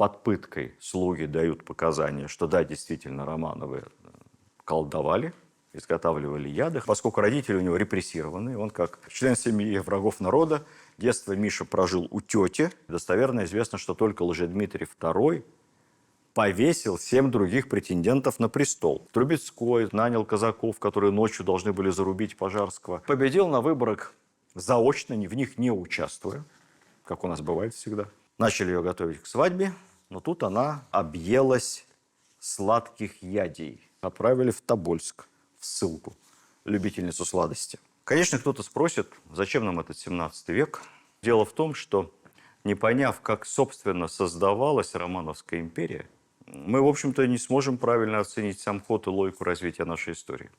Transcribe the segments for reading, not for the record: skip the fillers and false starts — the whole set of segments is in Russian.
под пыткой слуги дают показания, что да, действительно, Романовы колдовали, изготавливали яды. Поскольку родители у него репрессированы, он как член семьи врагов народа, детство Миша прожил у тети. Достоверно известно, что только Лжедмитрий II повесил 7 других претендентов на престол. Трубецкой нанял казаков, которые ночью должны были зарубить Пожарского. Победил на выборах заочно, в них не участвуя, как у нас бывает всегда. Начали ее готовить к свадьбе, но тут она объелась сладких ядей. Отправили в Тобольск, в ссылку, любительницу сладости. Конечно, кто-то спросит, зачем нам этот 17 век? Дело в том, что не поняв, как, собственно, создавалась Романовская империя, мы, в общем-то, не сможем правильно оценить сам ход и логику развития нашей истории.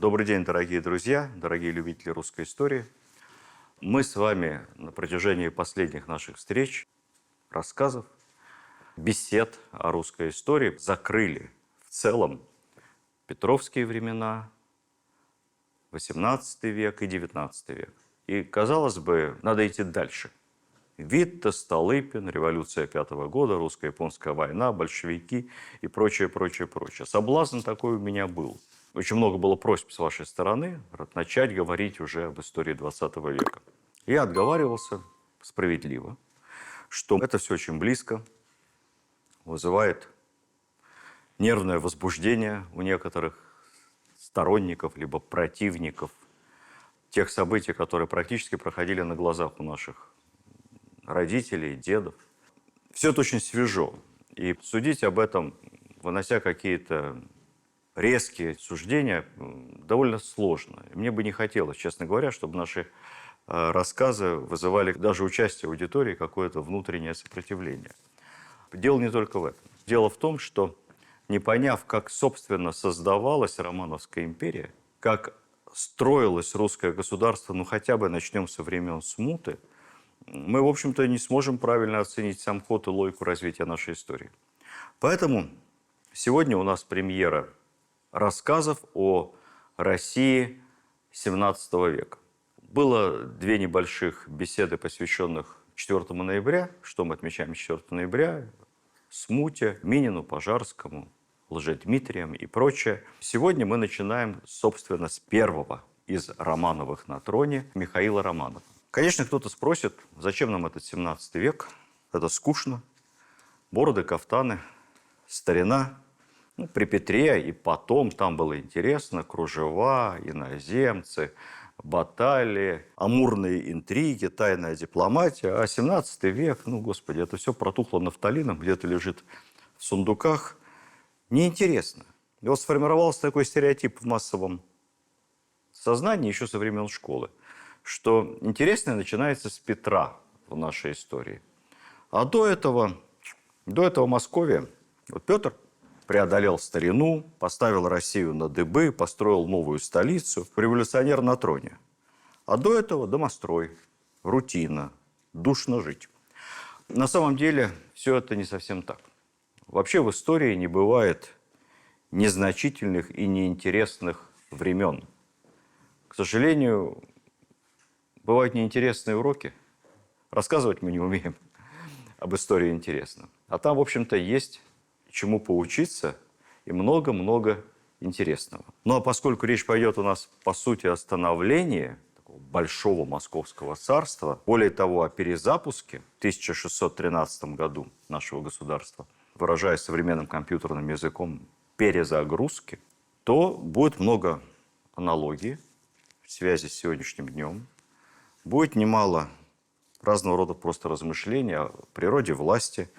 Добрый день, дорогие друзья, дорогие любители русской истории. Мы с вами на протяжении последних наших встреч, рассказов, бесед о русской истории закрыли в целом петровские времена, XVIII век и XIX век. И, казалось бы, надо идти дальше. Витте, Столыпин, революция 5-го года, русско-японская война, большевики и прочее, прочее, прочее. Соблазн такой у меня был. Очень много было просьб с вашей стороны начать говорить уже об истории 20 века. Я отговаривался справедливо, что это все очень близко, вызывает нервное возбуждение у некоторых сторонников либо противников тех событий, которые практически проходили на глазах у наших родителей, дедов. Все это очень свежо. И судить об этом, вынося какие-то резкие суждения, довольно сложно. Мне бы не хотелось, честно говоря, чтобы наши рассказы вызывали даже участие аудитории какое-то внутреннее сопротивление. Дело не только в этом. Дело в том, что не поняв, как, собственно, создавалась Романовская империя, как строилось русское государство, ну хотя бы начнем со времен смуты, мы, в общем-то, не сможем правильно оценить сам ход и логику развития нашей истории. Поэтому сегодня у нас премьера рассказов о России XVII века. Было 2 небольших беседы, посвященных 4 ноября. Что мы отмечаем 4 ноября? Смуте, Минину, Пожарскому, Лжедмитриям и прочее. Сегодня мы начинаем, собственно, с первого из Романовых на троне, Михаила Романова. Конечно, кто-то спросит, зачем нам этот 17 век? Это скучно. Бороды, кафтаны, старина. При Петре и потом там было интересно. Кружева, иноземцы, баталии, амурные интриги, тайная дипломатия. А 17 век, господи, это все протухло нафталином, где-то лежит в сундуках. Неинтересно. И вот сформировался такой стереотип в массовом сознании еще со времен школы, что интересное начинается с Петра в нашей истории. А до этого Московия, вот Петр преодолел старину, поставил Россию на дыбы, построил новую столицу, революционер на троне. А до этого домострой, рутина, душно жить. На самом деле все это не совсем так. Вообще в истории не бывает незначительных и неинтересных времен. К сожалению, бывают неинтересные уроки. Рассказывать мы не умеем об истории интересно. А там, в общем-то, есть чему поучиться и много-много интересного. Ну а поскольку речь пойдет у нас, по сути, о становлении такого большого московского царства, более того, о перезапуске в 1613 году нашего государства, выражаясь современным компьютерным языком, перезагрузки, то будет много аналогий в связи с сегодняшним днем. Будет немало разного рода просто размышлений о природе власти,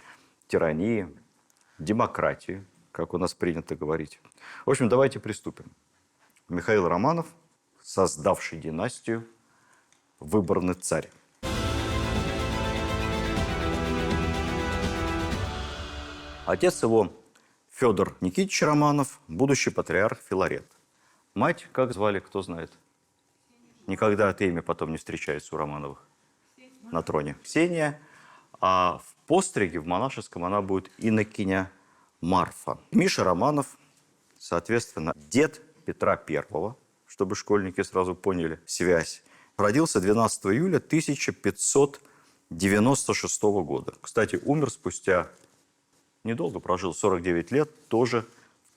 тирании, демократии, как у нас принято говорить. В общем, давайте приступим. Михаил Романов, создавший династию, выборный царь. Отец его Федор Никитич Романов, будущий патриарх Филарет. Мать, как звали, кто знает? Никогда это имя потом не встречается у Романовых на троне. Ксения. А в постриге, в монашеском, она будет инокиня Марфа. Миша Романов, соответственно, дед Петра Первого, чтобы школьники сразу поняли связь. Родился 12 июля 1596 года. Кстати, умер спустя недолго, прожил 49 лет, тоже в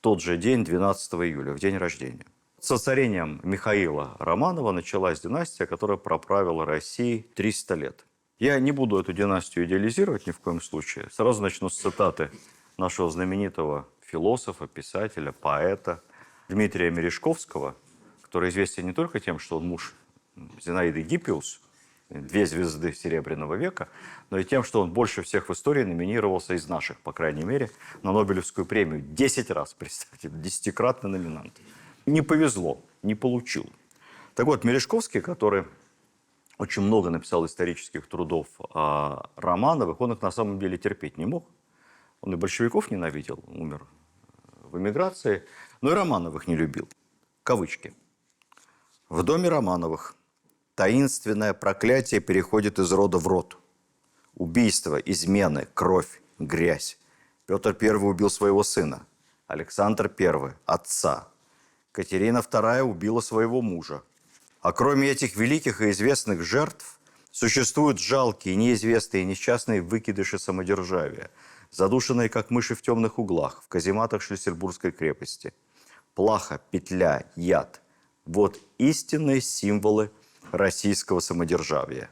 тот же день, 12 июля, в день рождения. С воцарением Михаила Романова началась династия, которая проправила Россией 300 лет. Я не буду эту династию идеализировать ни в коем случае. Сразу начну с цитаты нашего знаменитого философа, писателя, поэта Дмитрия Мережковского, который известен не только тем, что он муж Зинаиды Гиппиус, 2 звезды Серебряного века, но и тем, что он больше всех в истории номинировался из наших, по крайней мере, на Нобелевскую премию. 10 раз, представьте, 10-кратный номинант. Не повезло, не получил. Так вот, Мережковский, который очень много написал исторических трудов о Романовых, он их на самом деле терпеть не мог. Он и большевиков ненавидел, умер в эмиграции, но и Романовых не любил. Кавычки. В доме Романовых таинственное проклятие переходит из рода в род. Убийство, измены, кровь, грязь. Петр I убил своего сына. Александр I – отца. Катерина II убила своего мужа. А кроме этих великих и известных жертв, существуют жалкие, неизвестные, несчастные выкидыши самодержавия, задушенные, как мыши в темных углах, в казематах Шлиссельбургской крепости. Плаха, петля, яд – вот истинные символы российского самодержавия.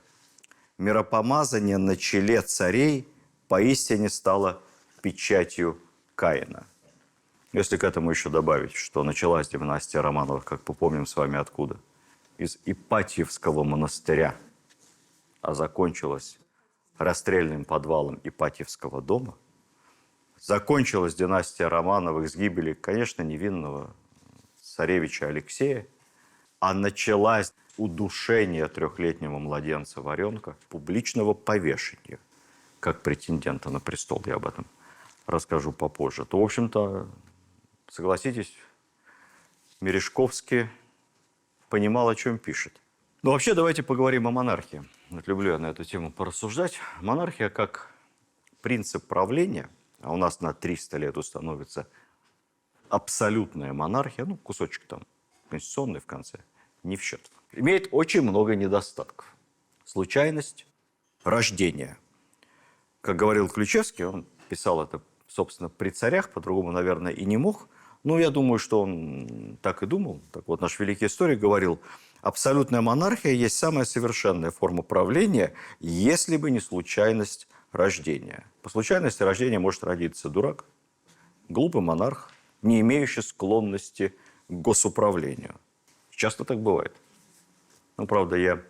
Миропомазание на челе царей поистине стало печатью Каина. Если к этому еще добавить, что началась династия Романовых, как мы помним с вами откуда, из Ипатьевского монастыря, а закончилась расстрельным подвалом Ипатьевского дома, закончилась династия Романовых с гибели, конечно, невинного царевича Алексея, а началось удушение 3-летнего младенца Варенка, публичного повешения, как претендента на престол, я об этом расскажу попозже, то, в общем-то, согласитесь, Мережковский понимал, о чем пишет. Но вообще давайте поговорим о монархии. Вот люблю я на эту тему порассуждать. Монархия как принцип правления, а у нас на 300 лет установится абсолютная монархия, ну, кусочек там конституционный в конце, не в счет, имеет очень много недостатков. Случайность рождения. Как говорил Ключевский, он писал это, собственно, при царях, по-другому, наверное, и не мог. Но я думаю, что он так и думал. Так вот, наш великий историк говорил, абсолютная монархия есть самая совершенная форма правления, если бы не случайность рождения. По случайности рождения может родиться дурак, глупый монарх, не имеющий склонности к госуправлению. Часто так бывает. Ну, правда, я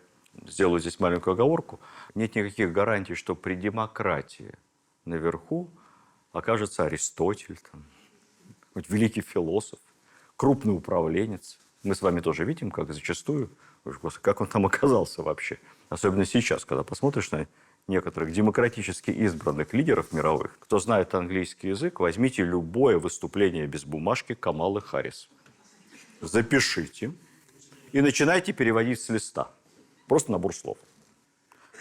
сделаю здесь маленькую оговорку. Нет никаких гарантий, что при демократии наверху окажется Аристотель, там, хоть великий философ, крупный управленец. Мы с вами тоже видим, как зачастую, как он там оказался вообще. Особенно сейчас, когда посмотришь на некоторых демократически избранных лидеров мировых. Кто знает английский язык, возьмите любое выступление без бумажки Камалы Харрис. Запишите и начинайте переводить с листа. Просто набор слов.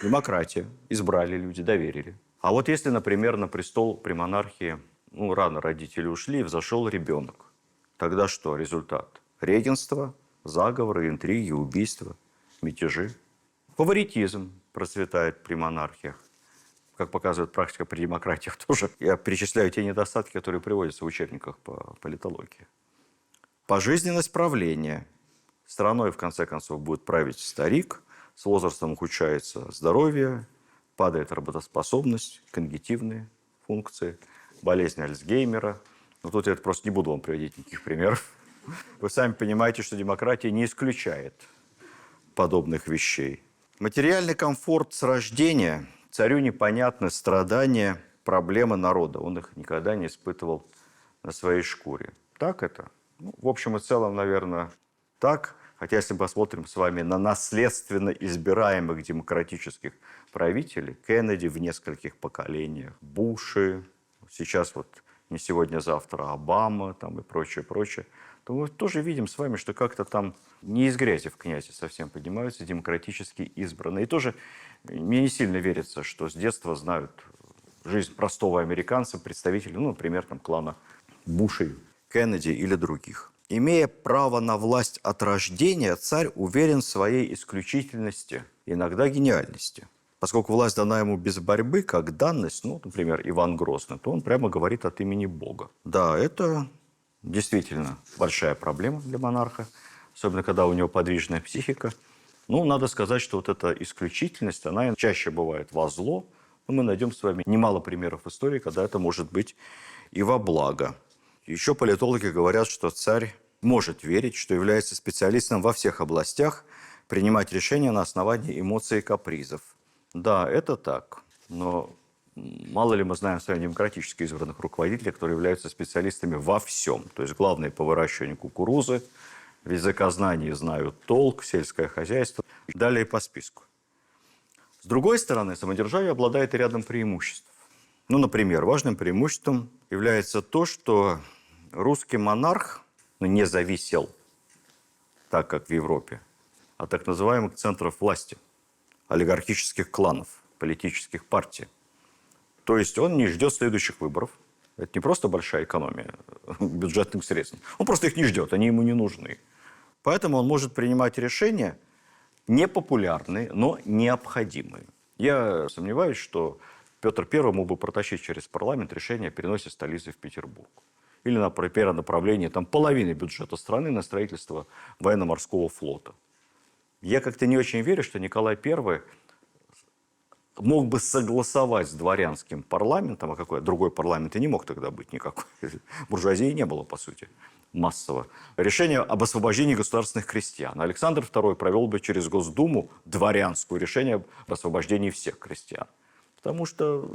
Демократия. Избрали люди, доверили. А вот если, например, на престол при монархии, ну, рано родители ушли, взошел ребенок, тогда что результат? Регенство, заговоры, интриги, убийства, мятежи. Фаворитизм процветает при монархиях. Как показывает практика при демократиях тоже. Я перечисляю те недостатки, которые приводятся в учебниках по политологии. Пожизненность правления. Страной, в конце концов, будет править старик. С возрастом ухудшается здоровье, падает работоспособность, когнитивные функции, болезнь Альцгеймера. Но тут я просто не буду вам приводить никаких примеров. Вы сами понимаете, что демократия не исключает подобных вещей. Материальный комфорт с рождения. Царю непонятны страдания, проблемы народа. Он их никогда не испытывал на своей шкуре. Так это? Ну, в общем и целом, наверное, так. Хотя если мы посмотрим с вами на наследственно избираемых демократических правителей, Кеннеди в нескольких поколениях, Буши, сейчас вот не сегодня-завтра Обама там, и прочее, прочее, то мы тоже видим с вами, что как-то там не из грязи в князи совсем поднимаются демократически избранные. И тоже мне не сильно верится, что с детства знают жизнь простого американца, представителей, ну, например, там, клана Бушей, Кеннеди или других. Имея право на власть от рождения, царь уверен в своей исключительности, иногда гениальности. Поскольку власть дана ему без борьбы, как данность, ну, например, Иван Грозный, то он прямо говорит от имени Бога. Да, это действительно большая проблема для монарха, особенно когда у него подвижная психика. Ну, надо сказать, что вот эта исключительность, она чаще бывает во зло, но мы найдем с вами немало примеров истории, когда это может быть и во благо. Еще политологи говорят, что царь может верить, что является специалистом во всех областях, принимать решения на основании эмоций и капризов. Да, это так, но мало ли мы знаем с вами демократически избранных руководителей, которые являются специалистами во всем. То есть главные по выращиванию кукурузы, в языкознании знают толк, сельское хозяйство. Далее по списку. С другой стороны, самодержавие обладает и рядом преимуществ. Ну, например, важным преимуществом является то, что русский монарх не зависел, так как в Европе, от так называемых центров власти, олигархических кланов, политических партий. То есть он не ждет следующих выборов. Это не просто большая экономия бюджетных средств. Он просто их не ждет, они ему не нужны. Поэтому он может принимать решения непопулярные, но необходимые. Я сомневаюсь, что Петр I мог бы протащить через парламент решение о переносе столицы в Петербург. Или, например, о направлении там, половины бюджета страны на строительство военно-морского флота. Я как-то не очень верю, что Николай I мог бы согласовать с дворянским парламентом, а какой другой парламент и не мог тогда быть никакой. Буржуазии не было, по сути, массово. Решение об освобождении государственных крестьян. Александр II провел бы через Госдуму дворянское решение об освобождении всех крестьян. Потому что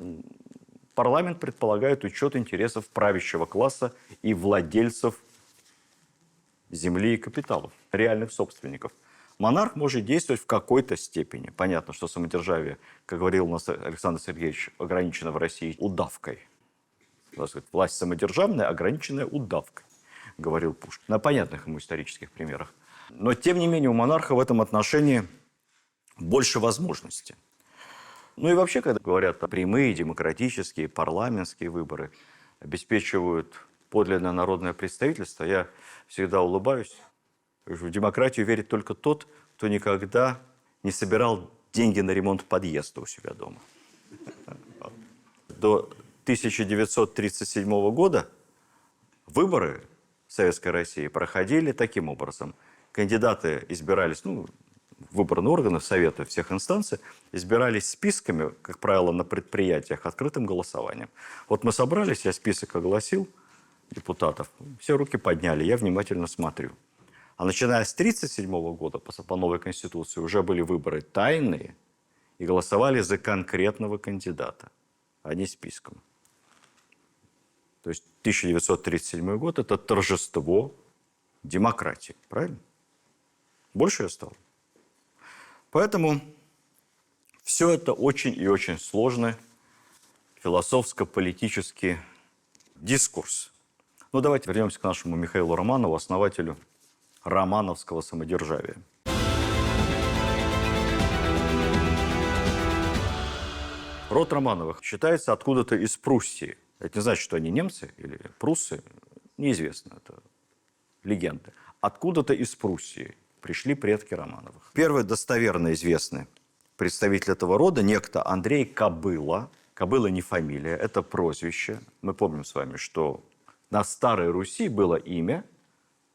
парламент предполагает учет интересов правящего класса и владельцев земли и капиталов, реальных собственников. Монарх может действовать в какой-то степени. Понятно, что самодержавие, как говорил у нас Александр Сергеевич, ограничено в России удавкой. Власть самодержавная, ограниченная удавкой, говорил Пушкин. На понятных ему исторических примерах. Но, тем не менее, у монарха в этом отношении больше возможностей. Ну и вообще, когда говорят о прямые, демократические, парламентские выборы обеспечивают подлинное народное представительство, я всегда улыбаюсь. В демократию верит только тот, кто никогда не собирал деньги на ремонт подъезда у себя дома. До 1937 года выборы в Советской России проходили таким образом. Кандидаты избирались, выборные органы, советы всех инстанций, избирались списками, как правило, на предприятиях, открытым голосованием. Вот мы собрались, я список огласил депутатов, все руки подняли, я внимательно смотрю. А начиная с 1937 года, по новой Конституции, уже были выборы тайные и голосовали за конкретного кандидата, а не списком. То есть 1937 год – это торжество демократии, правильно? Больше я стал. Поэтому все это очень и очень сложный философско-политический дискурс. Ну, давайте вернемся к нашему Михаилу Романову, основателю романовского самодержавия. Род Романовых считается откуда-то из Пруссии. Это не значит, что они немцы или пруссы. Неизвестно, это легенда. Откуда-то из Пруссии пришли предки Романовых. Первый достоверно известный представитель этого рода – некто Андрей Кобыла. Кобыла не фамилия, это прозвище. Мы помним с вами, что на Старой Руси было имя,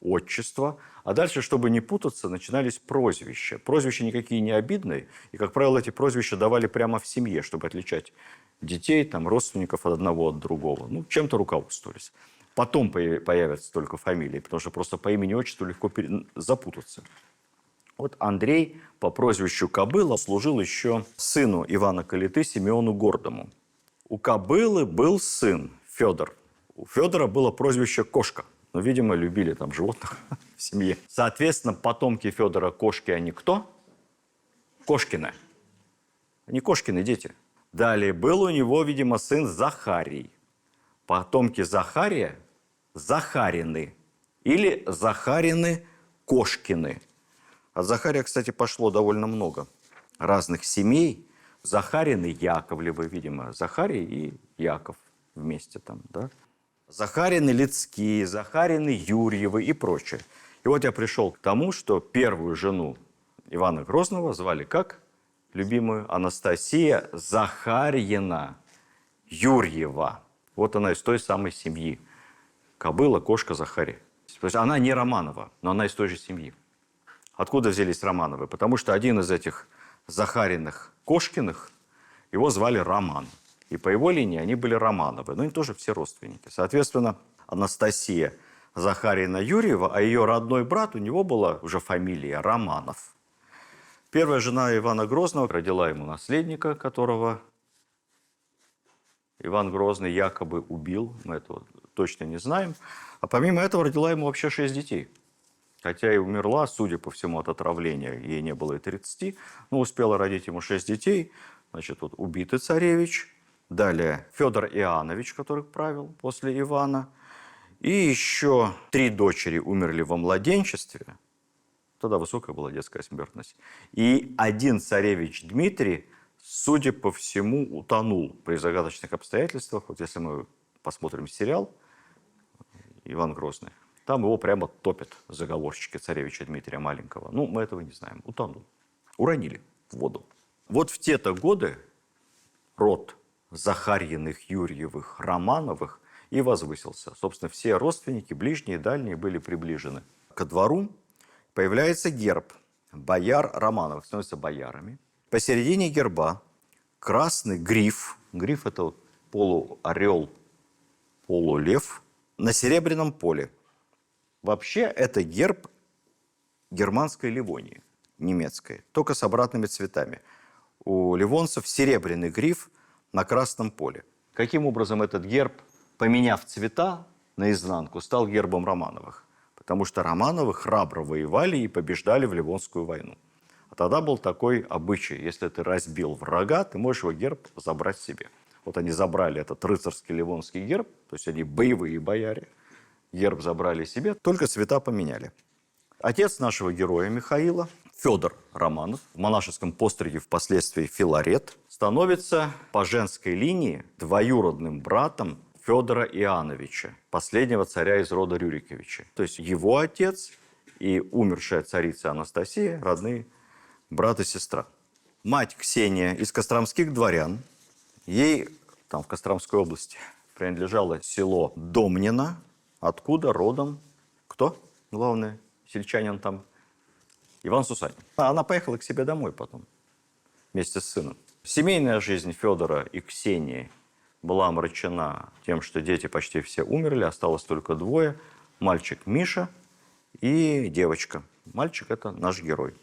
отчество, а дальше, чтобы не путаться, начинались прозвища. Прозвища никакие не обидные, и, как правило, эти прозвища давали прямо в семье, чтобы отличать детей, родственников от одного от другого. Чем-то руководствовались. Потом появятся только фамилии, потому что просто по имени и отчеству легко запутаться. Вот Андрей по прозвищу Кобыла служил еще сыну Ивана Калиты Симеону Гордому. У Кобылы был сын Федор. У Федора было прозвище Кошка. Но, видимо, любили животных в семье. Соответственно, потомки Федора Кошки, они кто? Кошкины. Они Кошкины дети. Далее был у него, видимо, сын Захарий. потомки Захария Захарины или Захарины-Кошкины. От Захария, кстати, пошло довольно много разных семей. Захарины Яковлевы, видимо, Захарий и Яков вместе там, да? Захарины Лицкие, Захарины Юрьевы и прочее. И вот я пришел к тому, что первую жену Ивана Грозного звали как? Любимую Анастасия Захарьина Юрьева. Вот она из той самой семьи. Кобыла, кошка, Захарий. То есть она не Романова, но она из той же семьи. Откуда взялись Романовы? Потому что один из этих Захариных Кошкиных, его звали Роман. И по его линии они были Романовы. Но они тоже все родственники. Соответственно, Анастасия Захарина Юрьева, а ее родной брат, у него была уже фамилия Романов. Первая жена Ивана Грозного родила ему наследника, которого Иван Грозный якобы убил. Мы этого точно не знаем. А помимо этого родила ему вообще 6 детей. Хотя и умерла, судя по всему, от отравления. Ей не было и 30, но успела родить ему 6 детей. Значит, вот убитый царевич. Далее Федор Иоаннович, который правил после Ивана. И еще 3 дочери умерли во младенчестве. Тогда высокая была детская смертность. И один царевич Дмитрий, судя по всему, утонул при загадочных обстоятельствах. Вот если мы посмотрим сериал «Иван Грозный», там его прямо топят заговорщики царевича Дмитрия Маленького. Ну, мы этого не знаем. Утонул. Уронили в воду. Вот в те-то годы род Захарьиных, Юрьевых, Романовых и возвысился. Собственно, все родственники, ближние и дальние, были приближены ко двору. Появляется герб бояр Романовых, становятся боярами. Посередине герба красный гриф. Гриф – это вот полуорел, полулев на серебряном поле. Вообще, это герб германской Ливонии, немецкой, только с обратными цветами. У ливонцев серебряный гриф на красном поле. Каким образом этот герб, поменяв цвета наизнанку, стал гербом Романовых? Потому что Романовы храбро воевали и побеждали в Ливонскую войну. А тогда был такой обычай: если ты разбил врага, ты можешь его герб забрать себе. Вот они забрали этот рыцарский ливонский герб, то есть они боевые бояре. Герб забрали себе, только цвета поменяли. Отец нашего героя Михаила, Федор Романов, в монашеском постриге впоследствии Филарет, становится по женской линии двоюродным братом Федора Иоанновича, последнего царя из рода Рюриковича. То есть его отец и умершая царица Анастасия – родные брат и сестра. Мать Ксения из костромских дворян, ей там в Костромской области принадлежало село Домнино, откуда родом кто? Главный сельчанин там? Иван Сусанин. Она поехала к себе домой потом, вместе с сыном. Семейная жизнь Федора и Ксении была омрачена тем, что дети почти все умерли, осталось только 2. Мальчик Миша и девочка. Мальчик – это наш герой.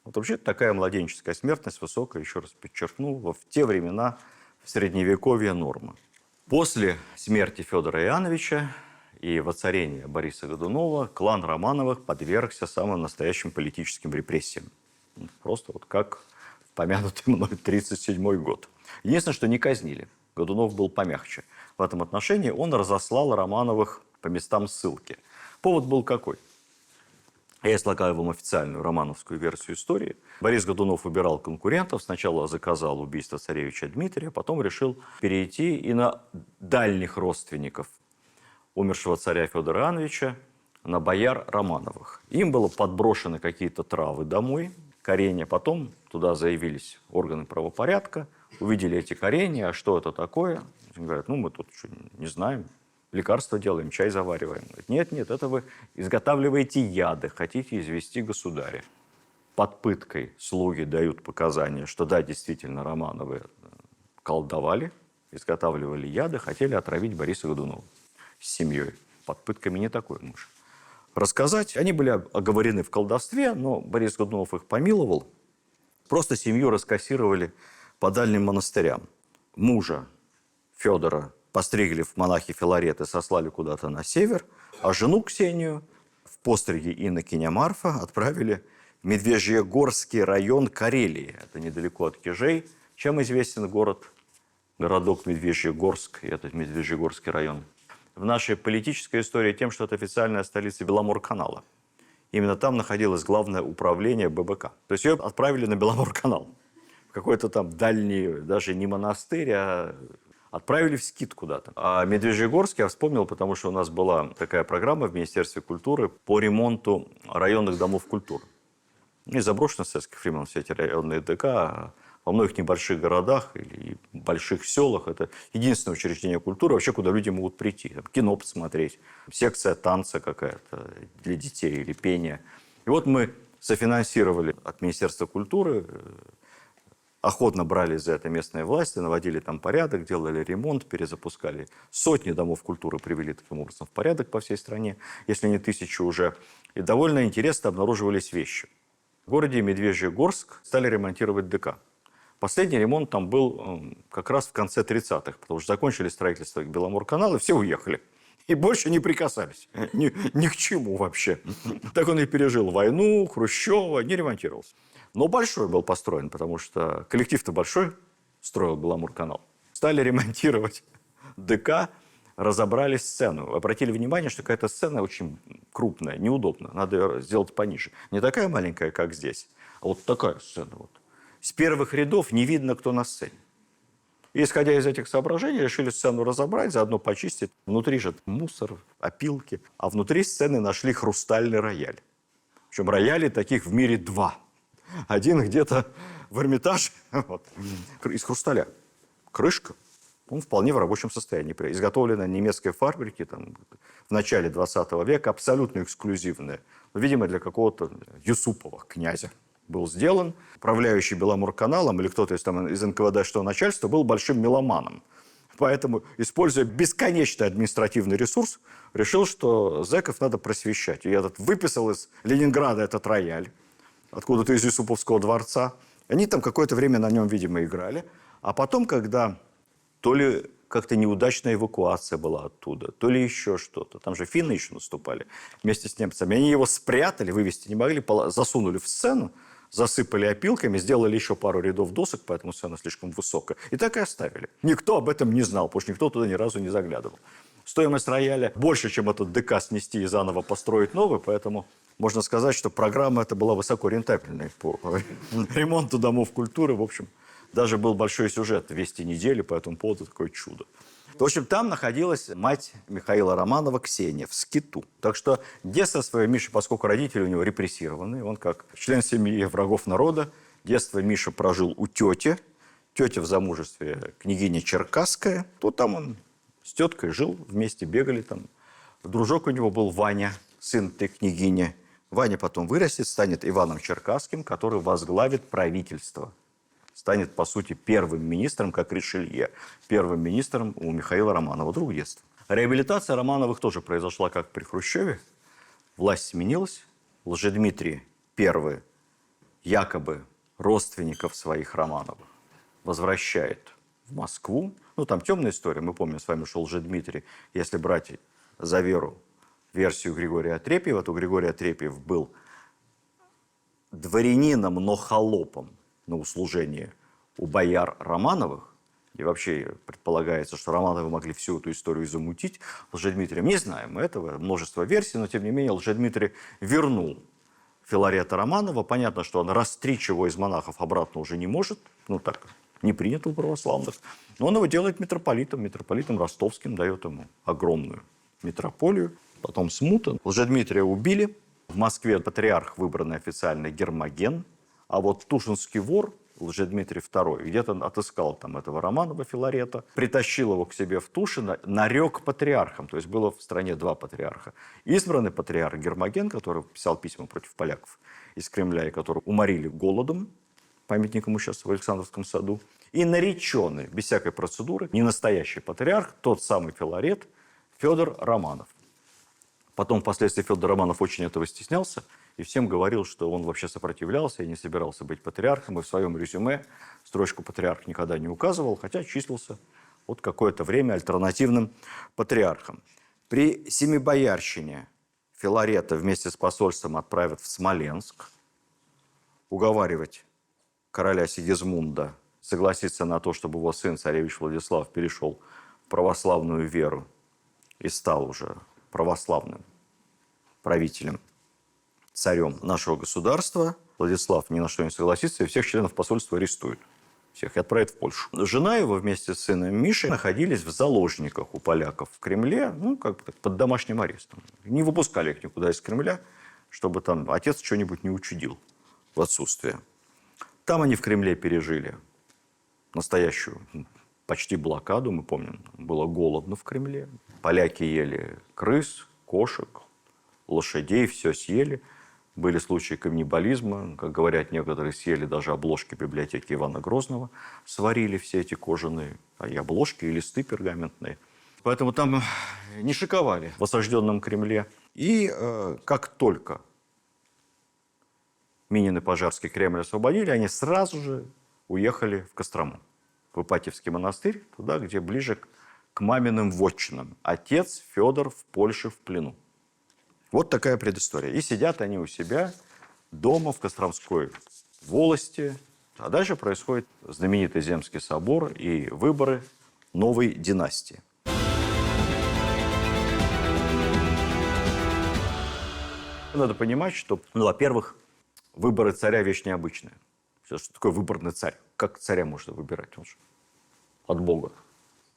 Вот вообще такая младенческая смертность высокая, еще раз подчеркну, в те времена в Средневековье норма. После смерти Федора Иоанновича и воцарения Бориса Годунова клан Романовых подвергся самым настоящим политическим репрессиям. Просто вот как в помянутый мной 1937 год. Единственное, что не казнили. Годунов был помягче. В этом отношении он разослал Романовых по местам ссылки. Повод был какой? Я излагаю вам официальную романовскую версию истории. Борис Годунов выбирал конкурентов. Сначала заказал убийство царевича Дмитрия, потом решил перейти и на дальних родственников умершего царя Федора Иоанновича, на бояр Романовых. Им было подброшены какие-то травы домой, коренья. Потом туда заявились органы правопорядка, увидели эти коренья, а что это такое? Они говорят, ну мы тут что, не знаем, лекарства делаем, чай завариваем. Говорят, нет, это вы изготавливаете яды, хотите извести государя. Под пыткой слуги дают показания, что да, действительно, Романовы колдовали, изготавливали яды, хотели отравить Бориса Годунова с семьей. Под пытками не такой муж. Рассказать, они были оговорены в колдовстве, но Борис Годунов их помиловал. Просто семью раскассировали по дальним монастырям. Мужа Федора постригли в монахи Филарет и сослали куда-то на север, а жену Ксению в постриге инокиня Марфа отправили в Медвежьегорский район Карелии. Это недалеко от Кижей. Чем известен город городок Медвежьегорск, и этот Медвежьегорский район, в нашей политической истории тем, что это официальная столица Беломорканала. Именно там находилось главное управление ББК. То есть ее отправили на Беломорканал. В какой-то там дальний, даже не монастырь, а отправили в скит куда-то. А Медвежьегорск я вспомнил, потому что у нас была такая программа в Министерстве культуры по ремонту районных домов культуры. И заброшены с советских времен все эти районные ДК. Во многих небольших городах или больших селах это единственное учреждение культуры, вообще, куда люди могут прийти. Там, кино посмотреть, секция танца какая-то для детей или пения. И вот мы софинансировали от Министерства культуры, охотно брали за это местные власти, наводили там порядок, делали ремонт, перезапускали. Сотни домов культуры привели таким образом в порядок по всей стране, если не тысячи уже. И довольно интересно обнаруживались вещи. В городе Медвежьегорск стали ремонтировать ДК. Последний ремонт там был как раз в конце 30-х, потому что закончили строительство Беломорканала, и все уехали. И больше не прикасались. Ни к чему вообще. Так он и пережил войну, Хрущева, не ремонтировался. Но большой был построен, потому что коллектив-то большой строил Беломорканал. Стали ремонтировать ДК, разобрали сцену. Обратили внимание, что какая-то сцена очень крупная, неудобно. Надо ее сделать пониже. Не такая маленькая, как здесь, а вот такая сцена. Вот. С первых рядов не видно, кто на сцене. И, исходя из этих соображений, решили сцену разобрать, заодно почистить. Внутри же мусор, опилки. А внутри сцены нашли хрустальный рояль. Причем роялей таких в мире 2. Один где-то в Эрмитаже, вот, из хрусталя. Крышка, он вполне в рабочем состоянии. Изготовлена на немецкой фабрике там, в начале 20 века, абсолютно эксклюзивная. Видимо, для какого-то Юсупова, князя, был сделан. Управляющий Беломорканалом или кто-то из НКВД-шного начальства был большим меломаном. Поэтому, используя бесконечный административный ресурс, решил, что зэков надо просвещать. И этот выписал из Ленинграда этот рояль, откуда-то из Юсуповского дворца. Они там какое-то время на нем, видимо, играли. А потом, когда то ли как-то неудачная эвакуация была оттуда, то ли еще что-то. Там же финны еще наступали вместе с немцами. Они его спрятали, вывести не могли, засунули в сцену, засыпали опилками, сделали еще пару рядов досок, поэтому сцена слишком высокая. И так и оставили. Никто об этом не знал, потому что никто туда ни разу не заглядывал. Стоимость рояля больше, чем этот ДК снести и заново построить новый, поэтому можно сказать, что программа эта была высоко рентабельной по ремонту домов культуры. В общем, даже был большой сюжет «Вести недели» по этому поводу, такое чудо. В общем, там находилась мать Михаила Романова Ксения в скиту. Так что детство свое Миша, поскольку родители у него репрессированы, он как член семьи врагов народа, детство Миша прожил у тети. Тетя в замужестве княгиня Черкасская. То там он с теткой жил, вместе бегали там. Дружок у него был Ваня, сын той княгини. Ваня потом вырастет, станет Иваном Черкасским, который возглавит правительство. Станет, по сути, первым министром, как Ришелье. Первым министром у Михаила Романова, друг детства. Реабилитация Романовых тоже произошла, как при Хрущеве. Власть сменилась. Лжедмитрий I, якобы родственников своих Романовых, возвращает в Москву. Ну, там темная история. Мы помним с вами, что Лжедмитрий, если брать за веру версию Григория Отрепьева, то Григорий Отрепьев был дворянином, но холопом на услужение у бояр Романовых. И вообще предполагается, что Романовы могли всю эту историю замутить. Лжедмитрием не знаем этого, множество версий, но тем не менее Лжедмитрий вернул Филарета Романова. Понятно, что он расстричь его из монахов обратно уже не может. Ну так, не принято у православных. Но он его делает митрополитом ростовским, дает ему огромную митрополию. Потом смута. Лжедмитрия убили. В Москве патриарх выбранный официально Гермоген. А вот Тушинский вор, Лжедмитрий II, где-то отыскал там этого Романова Филарета, притащил его к себе в Тушино, нарек патриархом. То есть было в стране 2 патриарха. Избранный патриарх Гермоген, который писал письма против поляков из Кремля, и которого уморили голодом, памятник ему сейчас в Александровском саду, и нареченный, без всякой процедуры, не настоящий патриарх, тот самый Филарет, Федор Романов. Потом, впоследствии, Федор Романов очень этого стеснялся и всем говорил, что он вообще сопротивлялся и не собирался быть патриархом. И в своем резюме строчку «патриарх» никогда не указывал, хотя числился вот какое-то время альтернативным патриархом. При Семибоярщине Филарета вместе с посольством отправят в Смоленск уговаривать короля Сигизмунда согласиться на то, чтобы его сын, царевич Владислав, перешел в православную веру и стал уже православным правителем, царем нашего государства. Владислав ни на что не согласится, и всех членов посольства арестуют. Всех и отправят в Польшу. Жена его вместе с сыном Мишей находились в заложниках у поляков в Кремле, как бы под домашним арестом. Не выпускали их никуда из Кремля, чтобы там отец что-нибудь не учудил в отсутствие. Там они в Кремле пережили настоящую почти блокаду, мы помним, было голодно в Кремле. Поляки ели крыс, кошек, лошадей, все съели. Были случаи каннибализма, как говорят некоторые, съели даже обложки библиотеки Ивана Грозного, сварили все эти кожаные обложки и листы пергаментные. Поэтому там не шиковали в осажденном Кремле. И как только Минин и Пожарский Кремль освободили, они сразу же уехали в Кострому, в Ипатьевский монастырь, туда, где ближе к маминым вотчинам. Отец Федор в Польше в плену. Вот такая предыстория. И сидят они у себя дома в Костромской волости. А дальше происходит знаменитый Земский собор и выборы новой династии. Надо понимать, что, во-первых, выборы царя вещь необычная. Что такое выборный царь? Как царя можно выбирать? Он же от Бога.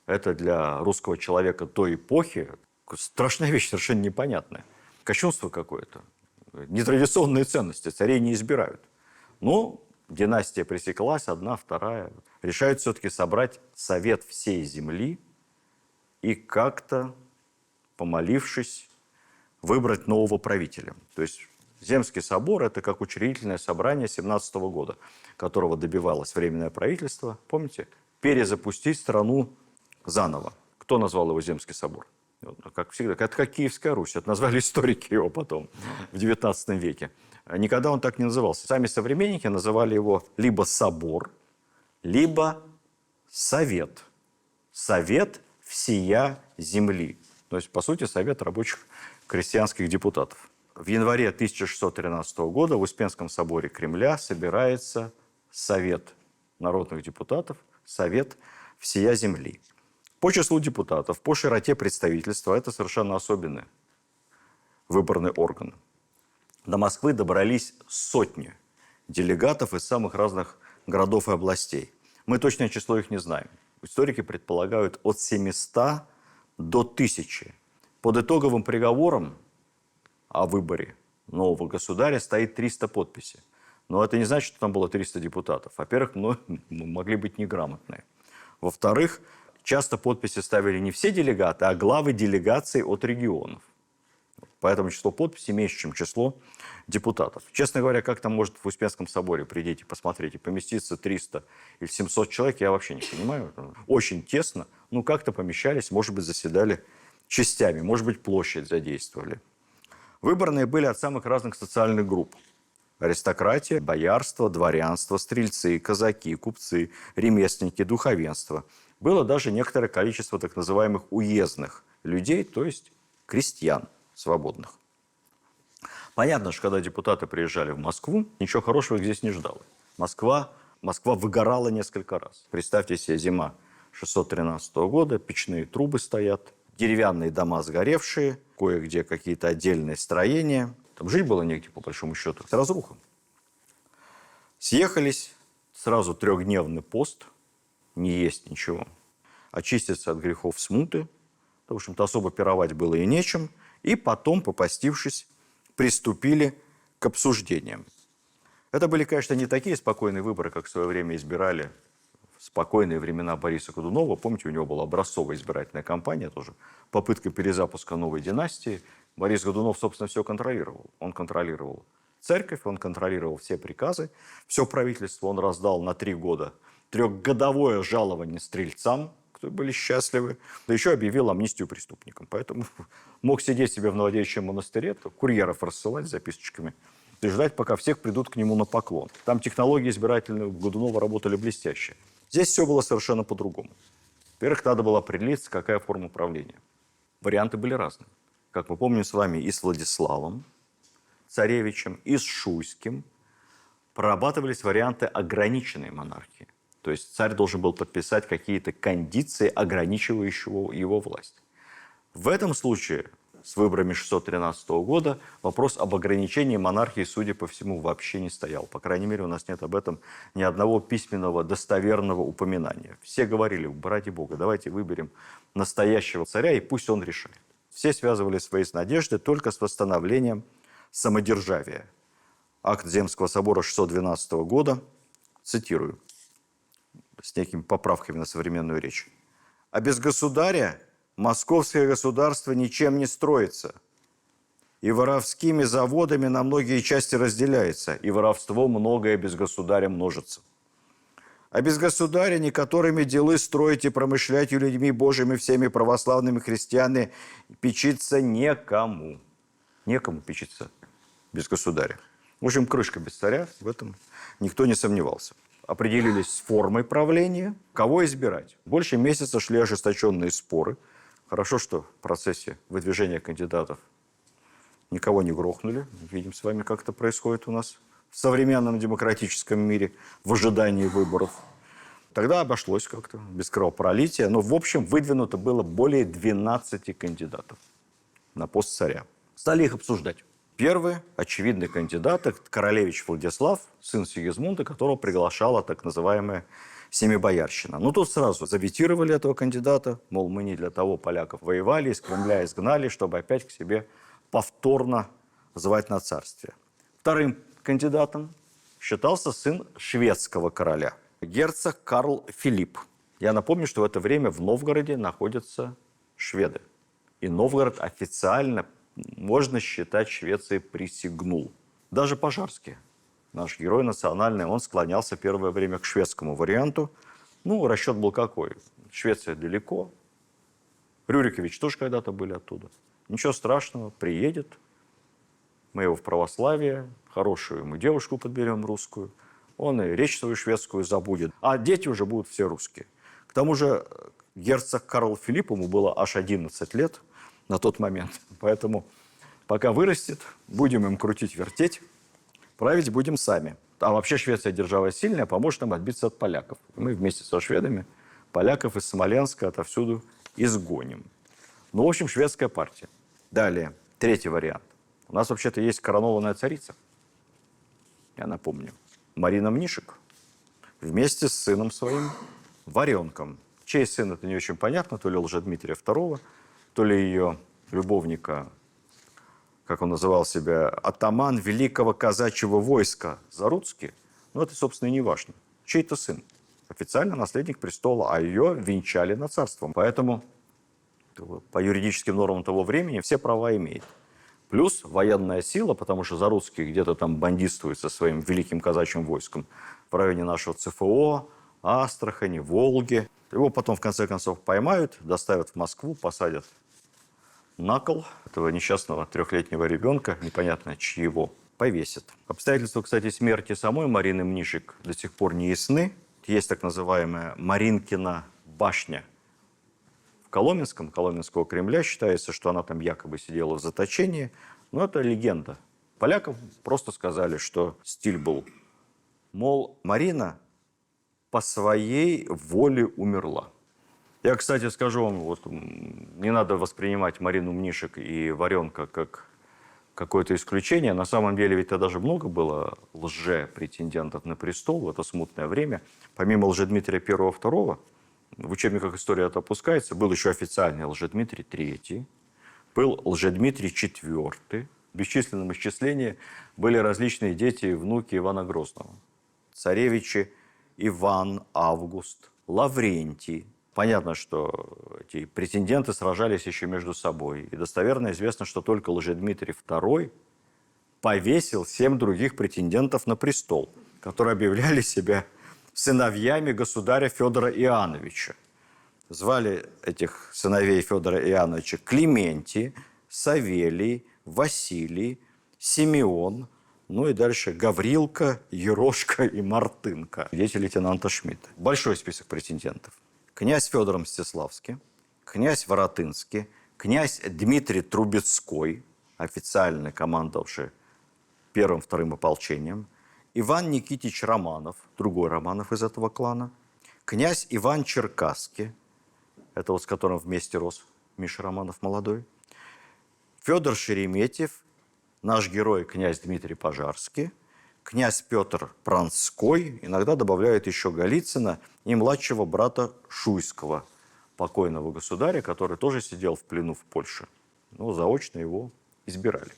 Это для русского человека той эпохи страшная вещь, совершенно непонятная. Кощунство какое-то. Нетрадиционные ценности. Царей не избирают. Но династия пресеклась, одна, вторая. Решают все-таки собрать совет всей земли и как-то, помолившись, выбрать нового правителя. То есть Земский собор – это как учредительное собрание 17 года, которого добивалось Временное правительство. Помните? Перезапустить страну заново. Кто назвал его Земский собор? Как всегда, это как Киевская Русь. Это назвали историки его потом, в 19 веке. Никогда он так не назывался. Сами современники называли его либо собор, либо совет. Совет всея земли. То есть, по сути, совет рабочих крестьянских депутатов. В январе 1613 года в Успенском соборе Кремля собирается Совет народных депутатов, Совет всея земли. По числу депутатов, по широте представительства, это совершенно особенный выборный орган. До Москвы добрались сотни делегатов из самых разных городов и областей. Мы точное число их не знаем. Историки предполагают от 700 до 1000. Под итоговым приговором о выборе нового государя стоит 300 подписей. Но это не значит, что там было 300 депутатов. Во-первых, могли быть неграмотные. Во-вторых, часто подписи ставили не все делегаты, а главы делегаций от регионов. Поэтому число подписей меньше, чем число депутатов. Честно говоря, как там может в Успенском соборе, придите, посмотрите, поместиться 300 или 700 человек, я вообще не понимаю. Очень тесно. Как-то помещались, может быть, заседали частями, может быть, площадь задействовали. Выборные были от самых разных социальных групп. Аристократия, боярство, дворянство, стрельцы, казаки, купцы, ремесленники, духовенство. Было даже некоторое количество так называемых уездных людей, то есть крестьян свободных. Понятно, что когда депутаты приезжали в Москву, ничего хорошего их здесь не ждало. Москва выгорала несколько раз. Представьте себе, зима 613 года, печные трубы стоят, деревянные дома сгоревшие, кое-где какие-то отдельные строения. Там жить было негде, по большому счету. Разруха. Съехались, сразу 3-дневный пост, не есть ничего. Очиститься от грехов смуты. В общем-то, особо пировать было и нечем. И потом, попастившись, приступили к обсуждениям. Это были, конечно, не такие спокойные выборы, как в свое время избирали в спокойные времена Бориса Годунова. Помните, у него была образцовая избирательная кампания тоже. Попытка перезапуска новой династии. Борис Годунов, собственно, все контролировал. Он контролировал церковь, он контролировал все приказы, все правительство он раздал на 3 года. 3-годовое жалование стрельцам, кто были счастливы. Да еще объявил амнистию преступникам. Поэтому мог сидеть себе в Новодевичьем монастыре, курьеров рассылать с записочками и ждать, пока всех придут к нему на поклон. Там технологии избирательные у Годунова работали блестяще. Здесь все было совершенно по-другому. Во-первых, надо было определиться, какая форма правления. Варианты были разные. Как мы помним с вами, и с Владиславом, царевичем, и с Шуйским прорабатывались варианты ограниченной монархии. То есть царь должен был подписать какие-то кондиции, ограничивающие его власть. В этом случае с выборами 613 года вопрос об ограничении монархии, судя по всему, вообще не стоял. По крайней мере, у нас нет об этом ни одного письменного достоверного упоминания. Все говорили: ради бога, давайте выберем настоящего царя, и пусть он решает. Все связывали свои надежды только с восстановлением самодержавия. Акт Земского собора 612 года, цитирую, с некими поправками на современную речь. «А без государя московское государство ничем не строится, и воровскими заводами на многие части разделяется, и воровство многое без государя множится. А без государя некоторыми делы строить и промышлять людьми Божьими всеми православными христианами печиться некому». Некому печиться без государя. В общем, крышка без царя, в этом никто не сомневался. Определились с формой правления, кого избирать. Больше месяца шли ожесточенные споры. Хорошо, что в процессе выдвижения кандидатов никого не грохнули. Видим с вами, как это происходит у нас в современном демократическом мире в ожидании выборов. Тогда обошлось как-то, без кровопролития. Но, в общем, выдвинуто было более 12 кандидатов на пост царя. Стали их обсуждать. Первый очевидный кандидат – это королевич Владислав, сын Сигизмунда, которого приглашала так называемая семибоярщина. Ну, тут сразу заветировали этого кандидата, мол, мы не для того поляков воевали, из Кремля изгнали, чтобы опять к себе повторно звать на царствие. Вторым кандидатом считался сын шведского короля, герцог Карл Филипп. Я напомню, что в это время в Новгороде находятся шведы. И Новгород официально, можно считать, Швеции присягнул. Даже Пожарский, наш герой национальный, он склонялся первое время к шведскому варианту. Ну, расчет был какой? Швеция далеко. Рюрикович тоже когда-то были оттуда. Ничего страшного, приедет. Мы его в православие, хорошую ему девушку подберем русскую. Он и речь свою шведскую забудет. А дети уже будут все русские. К тому же герцог Карл Филипп, ему было аж 11 лет на тот момент. Поэтому пока вырастет, будем им крутить-вертеть, править будем сами. А вообще Швеция держава сильная, поможет нам отбиться от поляков. Мы вместе со шведами поляков из Смоленска отовсюду изгоним. Ну, в общем, шведская партия. Далее, третий вариант. У нас вообще-то есть коронованная царица. Я напомню. Марина Мнишек. Вместе с сыном своим Варенком. Чей сын, это не очень понятно. То ли Лжедмитрия II, то ли ее любовника, как он называл себя, атаман великого казачьего войска Заруцкий. Но это, собственно, и не важно. Чей-то сын. Официально наследник престола, а ее венчали на царство. Поэтому по юридическим нормам того времени все права имеет. Плюс военная сила, потому что Заруцкий где-то там бандитствует со своим великим казачьим войском в районе нашего ЦФО, Астрахани, Волги. Его потом, в конце концов, поймают, доставят в Москву, посадят на кол этого несчастного 3-летнего ребенка, непонятно чьего, повесят. Обстоятельства, кстати, смерти самой Марины Мнишек до сих пор не ясны. Есть так называемая Маринкина башня в Коломенском, Коломенского Кремля. Считается, что она там якобы сидела в заточении. Но это легенда. Полякам просто сказали, что стиль был, мол, Марина по своей воле умерла. Я, кстати, скажу вам, вот, не надо воспринимать Марину Мнишек и Варенка как какое-то исключение. На самом деле ведь тогда же много было лже-претендентов на престол в это смутное время. Помимо Лжедмитрия I, II, в учебниках истории это опускается, был еще официальный Лжедмитрий III, был Лжедмитрий IV. В бесчисленном исчислении были различные дети и внуки Ивана Грозного. Царевичи Иван, Август, Лаврентий. Понятно, что эти претенденты сражались еще между собой. И достоверно известно, что только Лжедмитрий II повесил 7 других претендентов на престол, которые объявляли себя сыновьями государя Федора Иоанновича. Звали этих сыновей Федора Иоанновича Климентий, Савелий, Василий, Симеон, ну и дальше Гаврилка, Ерошка и Мартынка, дети лейтенанта Шмидта. Большой список претендентов. Князь Федор Мстиславский, князь Воротынский, князь Дмитрий Трубецкой, официально командовавший первым-вторым ополчением, Иван Никитич Романов, другой Романов из этого клана, князь Иван Черкасский, это вот с которым вместе рос Миша Романов молодой, Федор Шереметьев, наш герой князь Дмитрий Пожарский, князь Петр Пронской, иногда добавляют еще Голицына и младшего брата Шуйского, покойного государя, который тоже сидел в плену в Польше. Но заочно его избирали.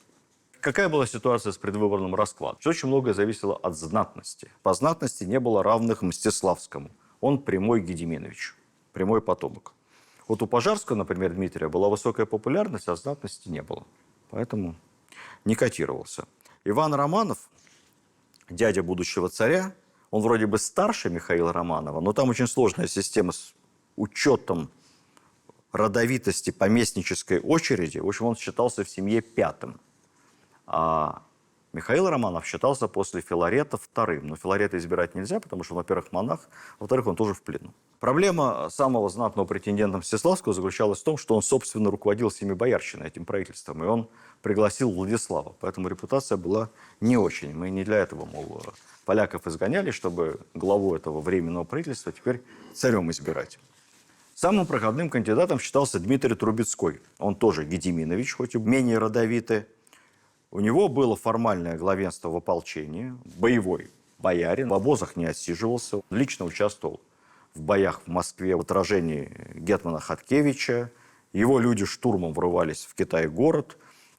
Какая была ситуация с предвыборным раскладом? Очень многое зависело от знатности. По знатности не было равных Мстиславскому. Он прямой Гедиминович, прямой потомок. Вот у Пожарского, например, Дмитрия, была высокая популярность, а знатности не было. Поэтому не котировался. Иван Романов, дядя будущего царя, он вроде бы старше Михаила Романова, но там очень сложная система с учетом родовитости поместнической очереди. В общем, он считался в семье пятым. А Михаил Романов считался после Филарета вторым. Но Филарета избирать нельзя, потому что, во-первых, монах, во-вторых, он тоже в плену. Проблема самого знатного претендента Мстиславского заключалась в том, что он, собственно, руководил семибоярщиной, этим правительством, и он пригласил Владислава. Поэтому репутация была не очень. Мы не для этого, мол, поляков изгоняли, чтобы главу этого временного правительства теперь царем избирать. Самым проходным кандидатом считался Дмитрий Трубецкой. Он тоже Гедиминович, хоть и менее родовитый. У него было формальное главенство в ополчении, боевой боярин, в обозах не отсиживался, лично участвовал в боях в Москве в отражении гетмана Хаткевича. Его люди штурмом врывались в Китай-город.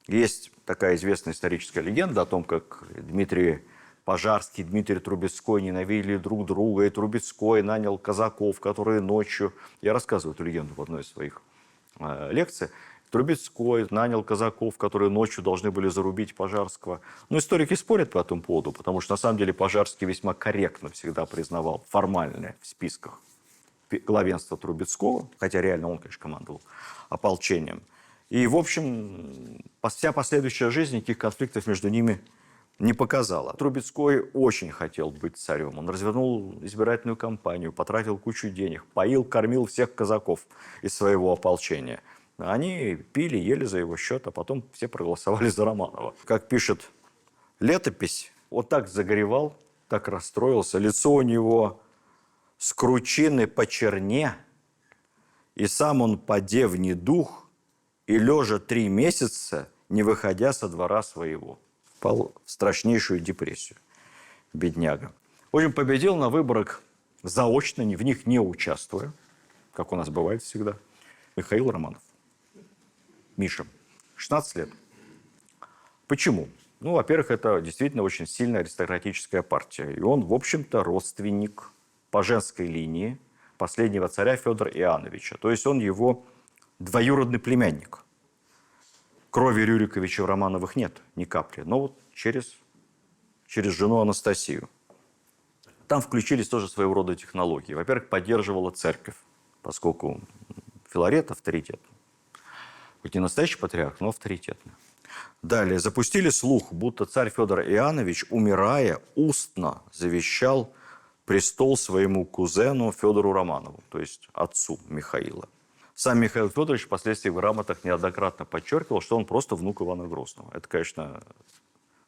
Есть такая известная историческая легенда о том, как Дмитрий Пожарский, Дмитрий Трубецкой ненавидели друг друга, и Трубецкой нанял казаков, которые ночью... Я рассказываю эту легенду в одной из своих лекций. Трубецкой нанял казаков, которые ночью должны были зарубить Пожарского. Но историки спорят по этому поводу, потому что на самом деле Пожарский весьма корректно всегда признавал формально в списках главенство Трубецкого, хотя реально он, конечно, командовал ополчением. И, в общем, вся последующая жизнь никаких конфликтов между ними не показала. Трубецкой очень хотел быть царем. Он развернул избирательную кампанию, потратил кучу денег, поил, кормил всех казаков из своего ополчения. Они пили, ели за его счет, а потом все проголосовали за Романова. Как пишет летопись, вот так загоревал, так расстроился. Лицо у него с кручины по черне, и сам он паде в недух, и лежа 3 месяца, не выходя со двора своего. Впал в страшнейшую депрессию, бедняга. В общем, победил на выборах заочно, в них не участвуя, как у нас бывает всегда, Михаил Романов. Миша, 16 лет. Почему? Ну, во-первых, это действительно очень сильная аристократическая партия. И он, в общем-то, родственник по женской линии последнего царя Федора Иоанновича. То есть он его двоюродный племянник. Крови Рюриковича в Романовых нет ни капли. Но вот через жену Анастасию. Там включились тоже своего рода технологии. Во-первых, поддерживала церковь, поскольку Филарет авторитет. Хоть не настоящий патриарх, но авторитетный. Далее запустили слух, будто царь Федор Иоаннович, умирая, устно завещал престол своему кузену Федору Романову, то есть отцу Михаила. Сам Михаил Федорович впоследствии в грамотах неоднократно подчеркивал, что он просто внук Ивана Грозного. Это, конечно,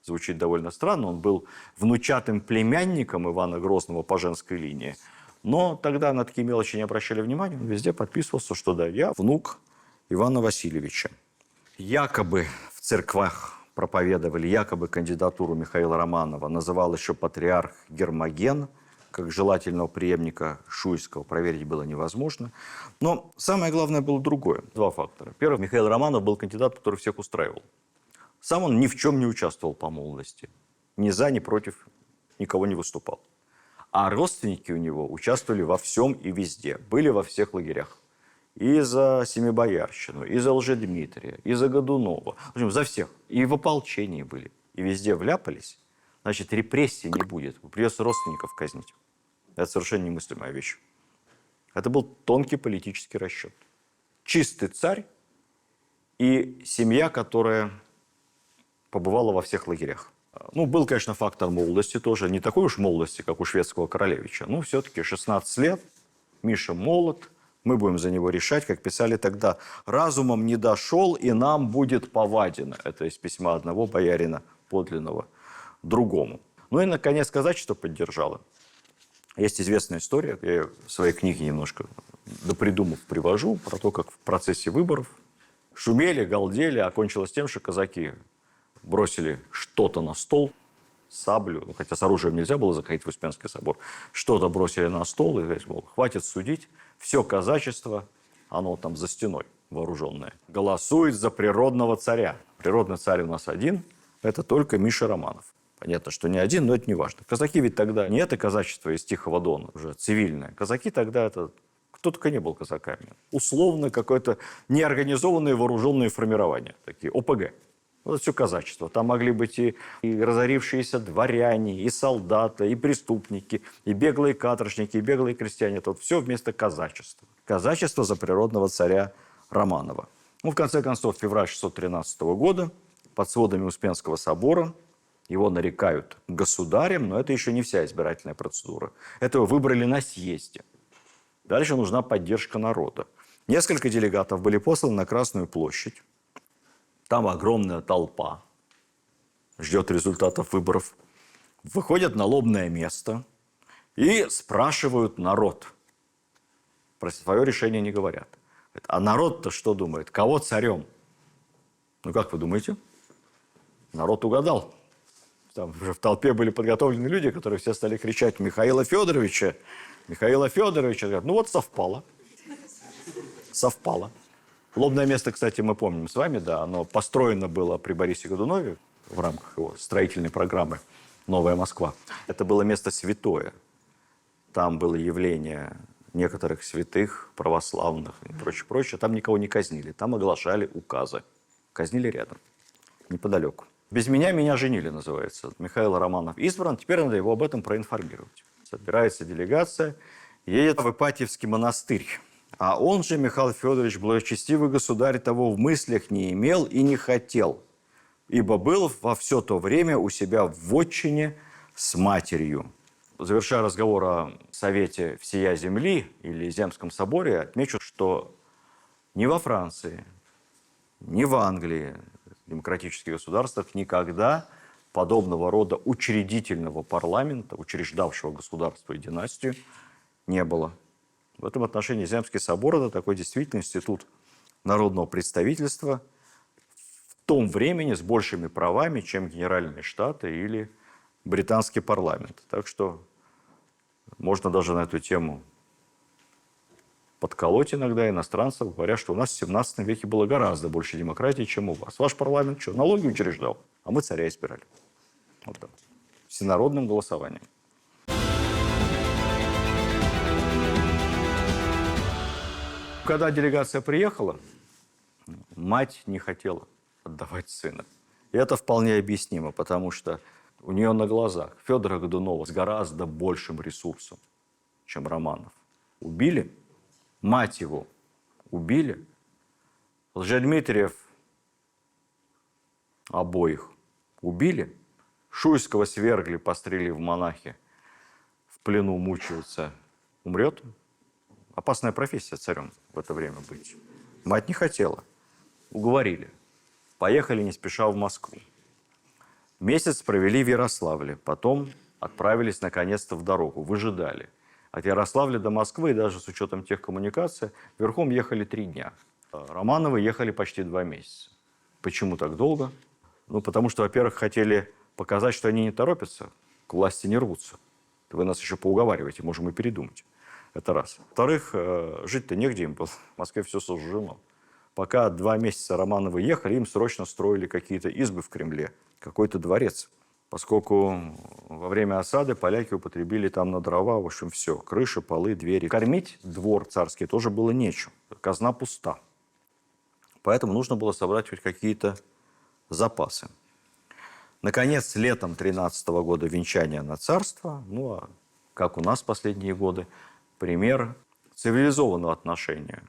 звучит довольно странно. Он был внучатым племянником Ивана Грозного по женской линии. Но тогда на такие мелочи не обращали внимания. Он везде подписывался, что да, я внук Ивана Васильевича. Якобы в церквах проповедовали, якобы кандидатуру Михаила Романова называл еще патриарх Гермоген, как желательного преемника Шуйского. Проверить было невозможно. Но самое главное было другое. 2 фактора. Первый, Михаил Романов был кандидат, который всех устраивал. Сам он ни в чем не участвовал по молодости. Ни за, ни против никого не выступал. А родственники у него участвовали во всем и везде. Были во всех лагерях. И за Семибоярщину, и за Лжедмитрия, и за Годунова. В общем, за всех. И в ополчении были. И везде вляпались. Значит, репрессий не будет. Придется родственников казнить. Это совершенно немыслимая вещь. Это был тонкий политический расчет. Чистый царь и семья, которая побывала во всех лагерях. Ну, был, конечно, фактор молодости тоже. Не такой уж молодости, как у шведского королевича. Но все-таки 16 лет. Миша молод. Мы будем за него решать, как писали тогда. Разумом не дошел, и нам будет повадено. Это из письма одного боярина подлинного другому. Ну и, наконец, сказать, что поддержала. Есть известная история, я ее в своей книге немножко допридумав привожу, про то, как в процессе выборов шумели, галдели, окончилось тем, что казаки бросили что-то на стол, саблю, хотя с оружием нельзя было заходить в Успенский собор, что-то бросили на стол и говорят, мол, хватит судить, все казачество, оно там за стеной вооруженное, голосует за природного царя. Природный царь у нас один, это только Миша Романов. Понятно, что не один, но это не важно. Казаки ведь тогда не это казачество из Тихого Дона, уже цивильное. Казаки тогда это... Кто только не был казаками. Условно какое-то неорганизованное вооруженное формирование. Такие ОПГ. Вот это все казачество. Там могли быть и разорившиеся дворяне, и солдаты, и преступники, и беглые каторжники, и беглые крестьяне. Это вот все вместо казачества. Казачество за природного царя Романова. Ну, в конце концов, февраль 613 года под сводами Успенского собора его нарекают государем, но это еще не вся избирательная процедура. Этого выбрали на съезде. Дальше нужна поддержка народа. Несколько делегатов были посланы на Красную площадь. Там огромная толпа ждет результатов выборов. Выходят на лобное место и спрашивают народ. Про свое решение не говорят. А народ-то что думает? Кого царем? Ну, как вы думаете? Народ угадал. Там уже в толпе были подготовлены люди, которые все стали кричать «Михаила Федоровича! Михаила Федоровича!» Говорят, ну вот совпало. Совпало. Лобное место, кстати, мы помним с вами, да, оно построено было при Борисе Годунове в рамках его строительной программы «Новая Москва». Это было место святое. Там было явление некоторых святых, православных и прочее, прочее. Там никого не казнили, там оглашали указы. Казнили рядом, неподалеку. «Без меня женили» называется. Михаил Романов избран, теперь надо его об этом проинформировать. Собирается делегация, едет в Ипатьевский монастырь. А он же, Михаил Федорович, благочестивый государь, того в мыслях не имел и не хотел, ибо был во все то время у себя в вотчине с матерью. Завершая разговор о Совете всея земли или Земском соборе, отмечу, что ни во Франции, ни в Англии, демократических государствах, никогда подобного рода учредительного парламента, учреждавшего государство и династию, не было. В этом отношении Земский собор – это такой действительно институт народного представительства в том времени с большими правами, чем Генеральные Штаты или британский парламент. Так что можно даже на эту тему подколоть иногда иностранцев, говоря, что у нас в 17 веке было гораздо больше демократии, чем у вас. Ваш парламент что, налоги учреждал, а мы царя избирали. Вот так. Всенародным голосованием. Когда делегация приехала, мать не хотела отдавать сына. И это вполне объяснимо, потому что у нее на глазах Федора Годунова с гораздо большим ресурсом, чем Романов, убили. Мать его убили. Лжедмитриев обоих убили. Шуйского свергли, пострелили в монахи. В плену мучается, умрет. Опасная профессия царем в это время быть. Мать не хотела. Уговорили. Поехали не спеша в Москву. Месяц провели в Ярославле. Потом отправились наконец-то в дорогу. Выжидали. От Ярославля до Москвы, даже с учетом тех коммуникаций, верхом ехали 3 дня. Романовы ехали почти 2 месяца. Почему так долго? Ну, потому что, во-первых, хотели показать, что они не торопятся, к власти не рвутся. Вы нас еще поуговариваете, можем и передумать. Это раз. Во-вторых, жить-то негде им было. В Москве все сожжено. Пока 2 месяца Романовы ехали, им срочно строили какие-то избы в Кремле, какой-то дворец. Поскольку во время осады поляки употребили там на дрова, в общем, все. Крыши, полы, двери. Кормить двор царский тоже было нечем. Казна пуста. Поэтому нужно было собрать хоть какие-то запасы. Наконец, летом 13 года венчание на царство, ну, а как у нас последние годы, пример цивилизованного отношения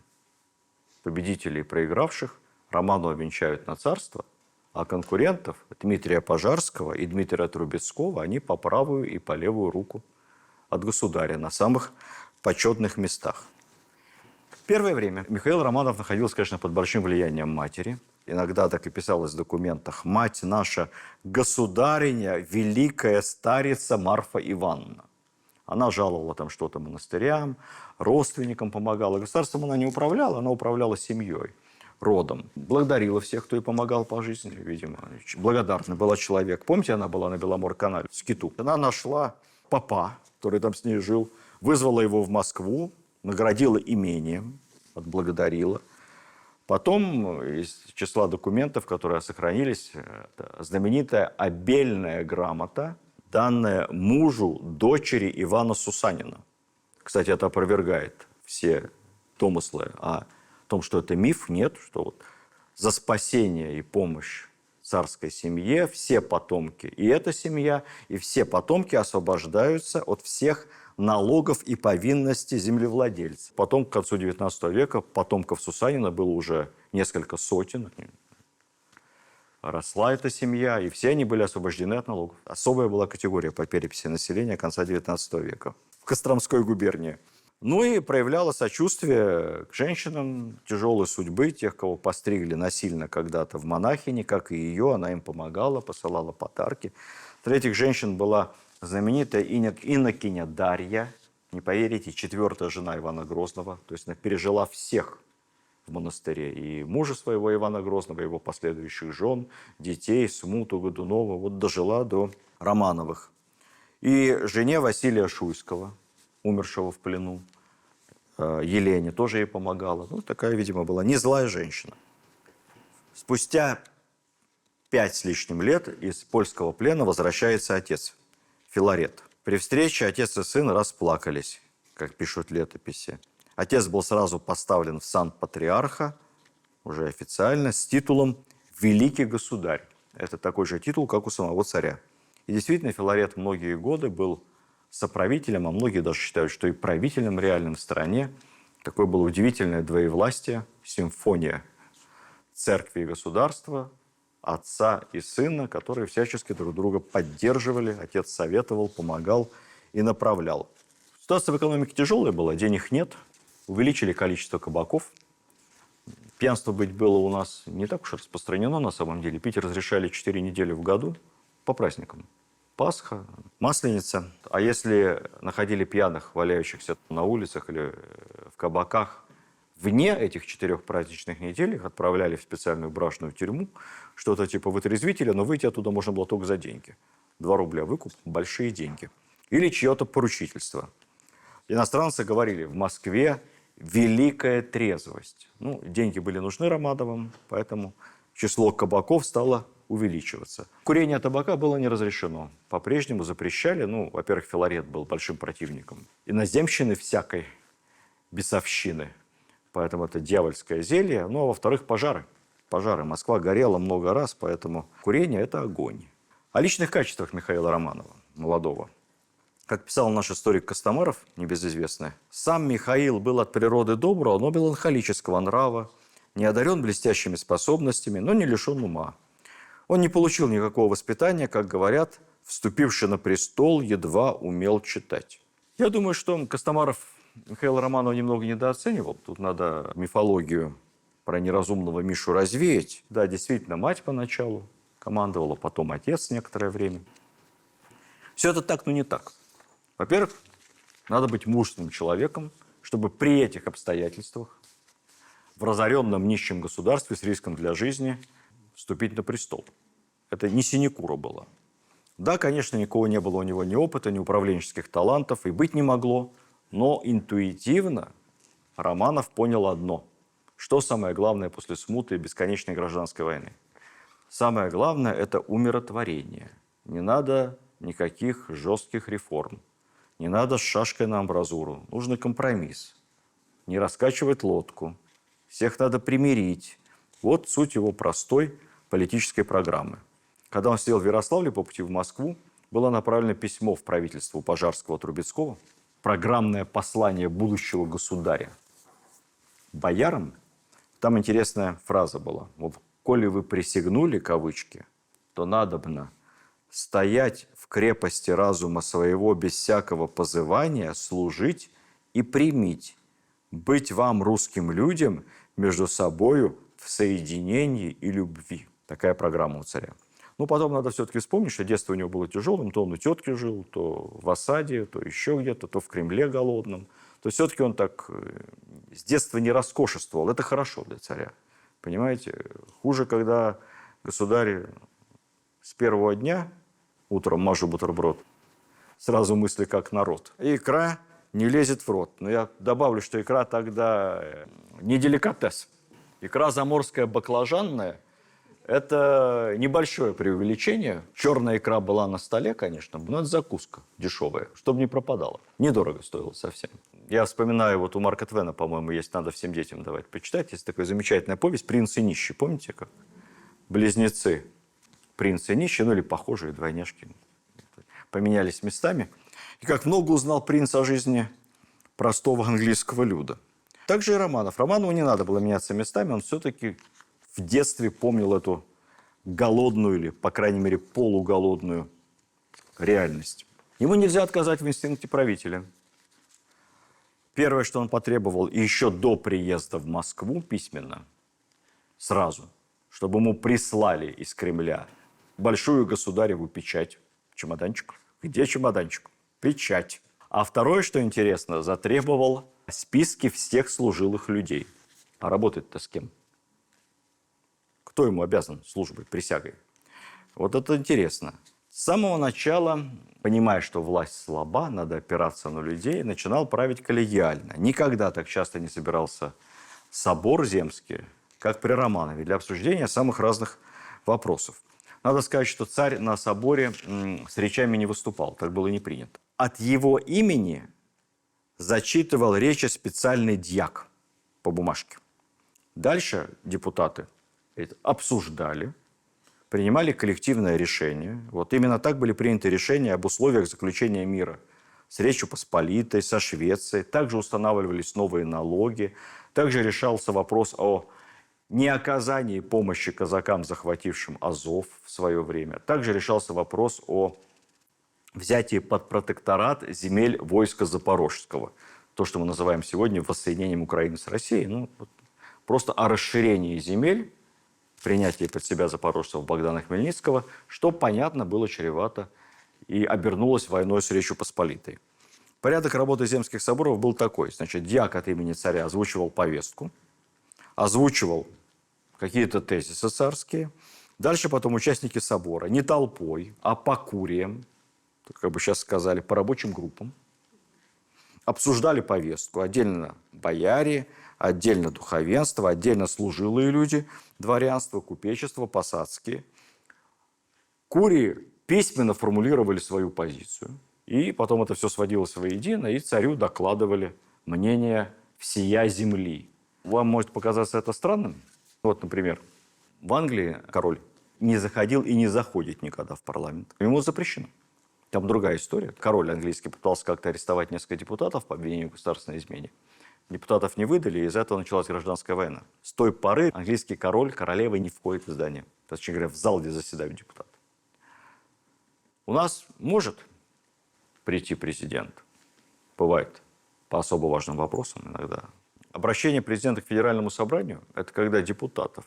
победителей и проигравших. Романова венчают на царство, а конкурентов Дмитрия Пожарского и Дмитрия Трубецкого они по правую и по левую руку от государя на самых почетных местах. Первое время Михаил Романов находился, конечно, под большим влиянием матери. Иногда так и писалось в документах: «Мать наша, государиня, великая старица Марфа Ивановна». Она жаловала там что-то монастырям, родственникам помогала. Государством она не управляла, она управляла семьей, родом. Благодарила всех, кто ей помогал по жизни, видимо. Благодарна была человек. Помните, она была на Беломор-канале, в Скиту? Она нашла попа, который там с ней жил, вызвала его в Москву, наградила имением, отблагодарила. Потом из числа документов, которые сохранились, знаменитая обельная грамота, данная мужу дочери Ивана Сусанина. Кстати, это опровергает все домыслы о том, что это миф. Нет, что вот за спасение и помощь царской семье все потомки, и эта семья, и все потомки освобождаются от всех налогов и повинностей землевладельцев. Потом, к концу XIX века, потомков Сусанина было уже несколько сотен. Росла эта семья, и все они были освобождены от налогов. Особая была категория по переписи населения конца XIX века в Костромской губернии. Ну и проявляла сочувствие к женщинам тяжелой судьбы, тех, кого постригли насильно когда-то в монахини, как и ее, она им помогала, посылала подарки. Среди этих женщин была знаменитая инокиня Дарья, не поверите, 4-я жена Ивана Грозного. То есть она пережила всех в монастыре. И мужа своего Ивана Грозного, его последующих жен, детей, Смуту, Годунова. Вот дожила до Романовых. И жене Василия Шуйского, умершего в плену, Елене, тоже ей помогала. Ну, такая, видимо, была не злая женщина. Спустя 5 с лишним лет из польского плена возвращается отец Филарет. При встрече отец и сын расплакались, как пишут летописи. Отец был сразу поставлен в сан патриарха, уже официально, с титулом «Великий государь». Это такой же титул, как у самого царя. И действительно, Филарет многие годы был соправителем, а многие даже считают, что и правителем реальным в стране. Такое было удивительное двоевластие, симфония церкви и государства, отца и сына, которые всячески друг друга поддерживали. Отец советовал, помогал и направлял. Ситуация в экономике тяжелая была, денег нет. Увеличили количество кабаков. Пьянство быть было у нас не так уж распространено на самом деле. Пить разрешали 4 недели в году по праздникам. Пасха, Масленица. А если находили пьяных, валяющихся на улицах или в кабаках, вне этих 4 праздничных недель их отправляли в специальную бражную тюрьму, что-то типа вытрезвителя, но выйти оттуда можно было только за деньги. 2 рубля выкуп, большие деньги. Или чье-то поручительство. Иностранцы говорили, в Москве великая трезвость. Ну, деньги были нужны Романовым, поэтому число кабаков стало увеличиваться. Курение табака было не разрешено. По-прежнему запрещали. Ну, во-первых, Филарет был большим противником иноземщины всякой, бесовщины. Поэтому это дьявольское зелье. Ну, а во-вторых, пожары. Пожары. Москва горела много раз, поэтому курение – это огонь. О личных качествах Михаила Романова, молодого. Как писал наш историк Костомаров, небезызвестный, сам Михаил был от природы доброго, но меланхолического нрава, не одарен блестящими способностями, но не лишен ума. Он не получил никакого воспитания, как говорят, вступивший на престол, едва умел читать. Я думаю, что Костомаров Михаила Романова немного недооценивал. Тут надо мифологию про неразумного Мишу развеять. Да, действительно, мать поначалу командовала, потом отец некоторое время. Все это так, но не так. Во-первых, надо быть мужественным человеком, чтобы при этих обстоятельствах в разоренном нищем государстве с риском для жизни вступить на престол. Это не синекура была. Да, конечно, никакого не было у него ни опыта, ни управленческих талантов, и быть не могло. Но интуитивно Романов понял одно. Что самое главное после смуты и бесконечной гражданской войны? Самое главное – это умиротворение. Не надо никаких жестких реформ. Не надо с шашкой на амбразуру. Нужен компромисс. Не раскачивать лодку. Всех надо примирить. Вот суть его простой политической программы. Когда он сидел в Ярославле по пути в Москву, было направлено письмо в правительство Пожарского-Трубецкого, программное послание будущего государя боярам. Там интересная фраза была. Вот, «Коли вы присягнули, кавычки, то надобно стоять в крепости разума своего без всякого позывания, служить и примить, быть вам, русским людям, между собою в соединении и любви». Такая программа у царя. Но потом надо все-таки вспомнить, что детство у него было тяжелым. То он у тетки жил, то в осаде, то еще где-то, то в Кремле голодном. То все-таки он так с детства не роскошествовал. Это хорошо для царя. Понимаете? Хуже, когда государь с первого дня утром мажу бутерброд, сразу мысли как народ. И икра не лезет в рот. Но я добавлю, что икра тогда не деликатес. Икра заморская баклажанная – это небольшое преувеличение. Черная икра была на столе, конечно, но это закуска дешевая, чтобы не пропадала. Недорого стоило совсем. Я вспоминаю, вот у Марка Твена, по-моему, есть, надо всем детям давать почитать. Есть такая замечательная повесть «Принц и нищий». Помните, как? Близнецы принц и нищий, ну или похожие двойняшки, поменялись местами. И как много узнал принц о жизни простого английского люда. Также и Романов. Романову не надо было меняться местами, он все-таки в детстве помнил эту голодную или, по крайней мере, полуголодную реальность. Ему нельзя отказать в инстинкте правителя. Первое, что он потребовал еще до приезда в Москву письменно, сразу, чтобы ему прислали из Кремля большую государеву печать. Чемоданчик. Где чемоданчик? Печать. А второе, что интересно, затребовал списки всех служилых людей. А работает-то с кем? Кто ему обязан службой, присягой? Вот это интересно. С самого начала, понимая, что власть слаба, надо опираться на людей, начинал править коллегиально. Никогда так часто не собирался собор земский, как при Романове, для обсуждения самых разных вопросов. Надо сказать, что царь на соборе с речами не выступал, так было не принято. От его имени зачитывал речи специальный дьяк по бумажке. Дальше депутаты это обсуждали, принимали коллективное решение. Вот именно так были приняты решения об условиях заключения мира с Речью Посполитой, со Швецией. Также устанавливались новые налоги. Также решался вопрос о неоказании помощи казакам, захватившим Азов в свое время. Также решался вопрос о взятии под протекторат земель войска Запорожского. То, что мы называем сегодня воссоединением Украины с Россией. Ну, просто о расширении земель, принятии под себя запорожцев Богдана Хмельницкого, что, понятно, было чревато и обернулось войной с Речью Посполитой. Порядок работы земских соборов был такой. Значит, дьяк от имени царя озвучивал повестку, озвучивал какие-то тезисы царские. Дальше потом участники собора не толпой, а по куриям, как бы сейчас сказали, по рабочим группам, обсуждали повестку. Отдельно бояре, отдельно духовенство, отдельно служилые люди, дворянство, купечество, посадские. Курии письменно формулировали свою позицию. И потом это все сводилось воедино, и царю докладывали мнение всея земли. Вам может показаться это странным? Вот, например, в Англии король не заходил и не заходит никогда в парламент. Ему запрещено. Там другая история. Король английский пытался как-то арестовать несколько депутатов по обвинению в государственной измене. Депутатов не выдали, и из-за этого началась гражданская война. С той поры английский король, королева не входит в здание. Точнее говоря, в зал, где заседают депутаты. У нас может прийти президент. Бывает по особо важным вопросам иногда. Обращение президента к Федеральному собранию – это когда депутатов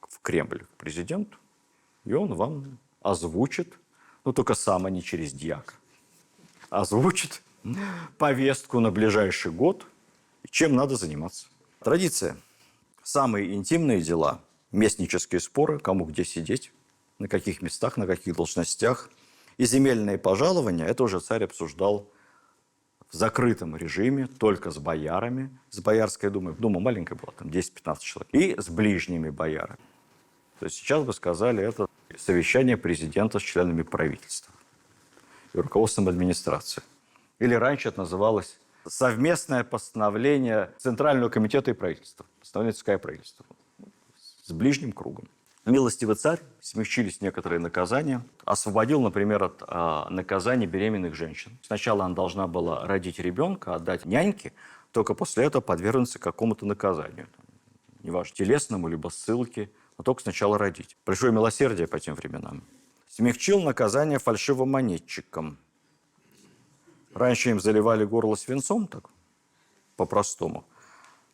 в Кремль к президенту, и он вам озвучит, ну только сам, а не через дьяка, озвучит повестку на ближайший год, чем надо заниматься. Традиция. Самые интимные дела, местнические споры, кому где сидеть, на каких местах, на каких должностях, и земельные пожалования – это уже царь обсуждал в закрытом режиме, только с боярами, с Боярской думой. Дума маленькая была, там 10-15 человек. И с ближними боярами. То есть сейчас бы сказали, это совещание президента с членами правительства и руководством администрации. Или раньше это называлось совместное постановление Центрального комитета и правительства. Постановление правительства. С ближним кругом. Милостивый царь, смягчились некоторые наказания, освободил, например, от наказания беременных женщин. Сначала она должна была родить ребенка, отдать няньке, только после этого подвергнуться какому-то наказанию. Неважно, телесному, либо ссылке, но только сначала родить. Большое милосердие по тем временам. Смягчил наказание фальшивомонетчикам. Раньше им заливали горло свинцом, так, по-простому.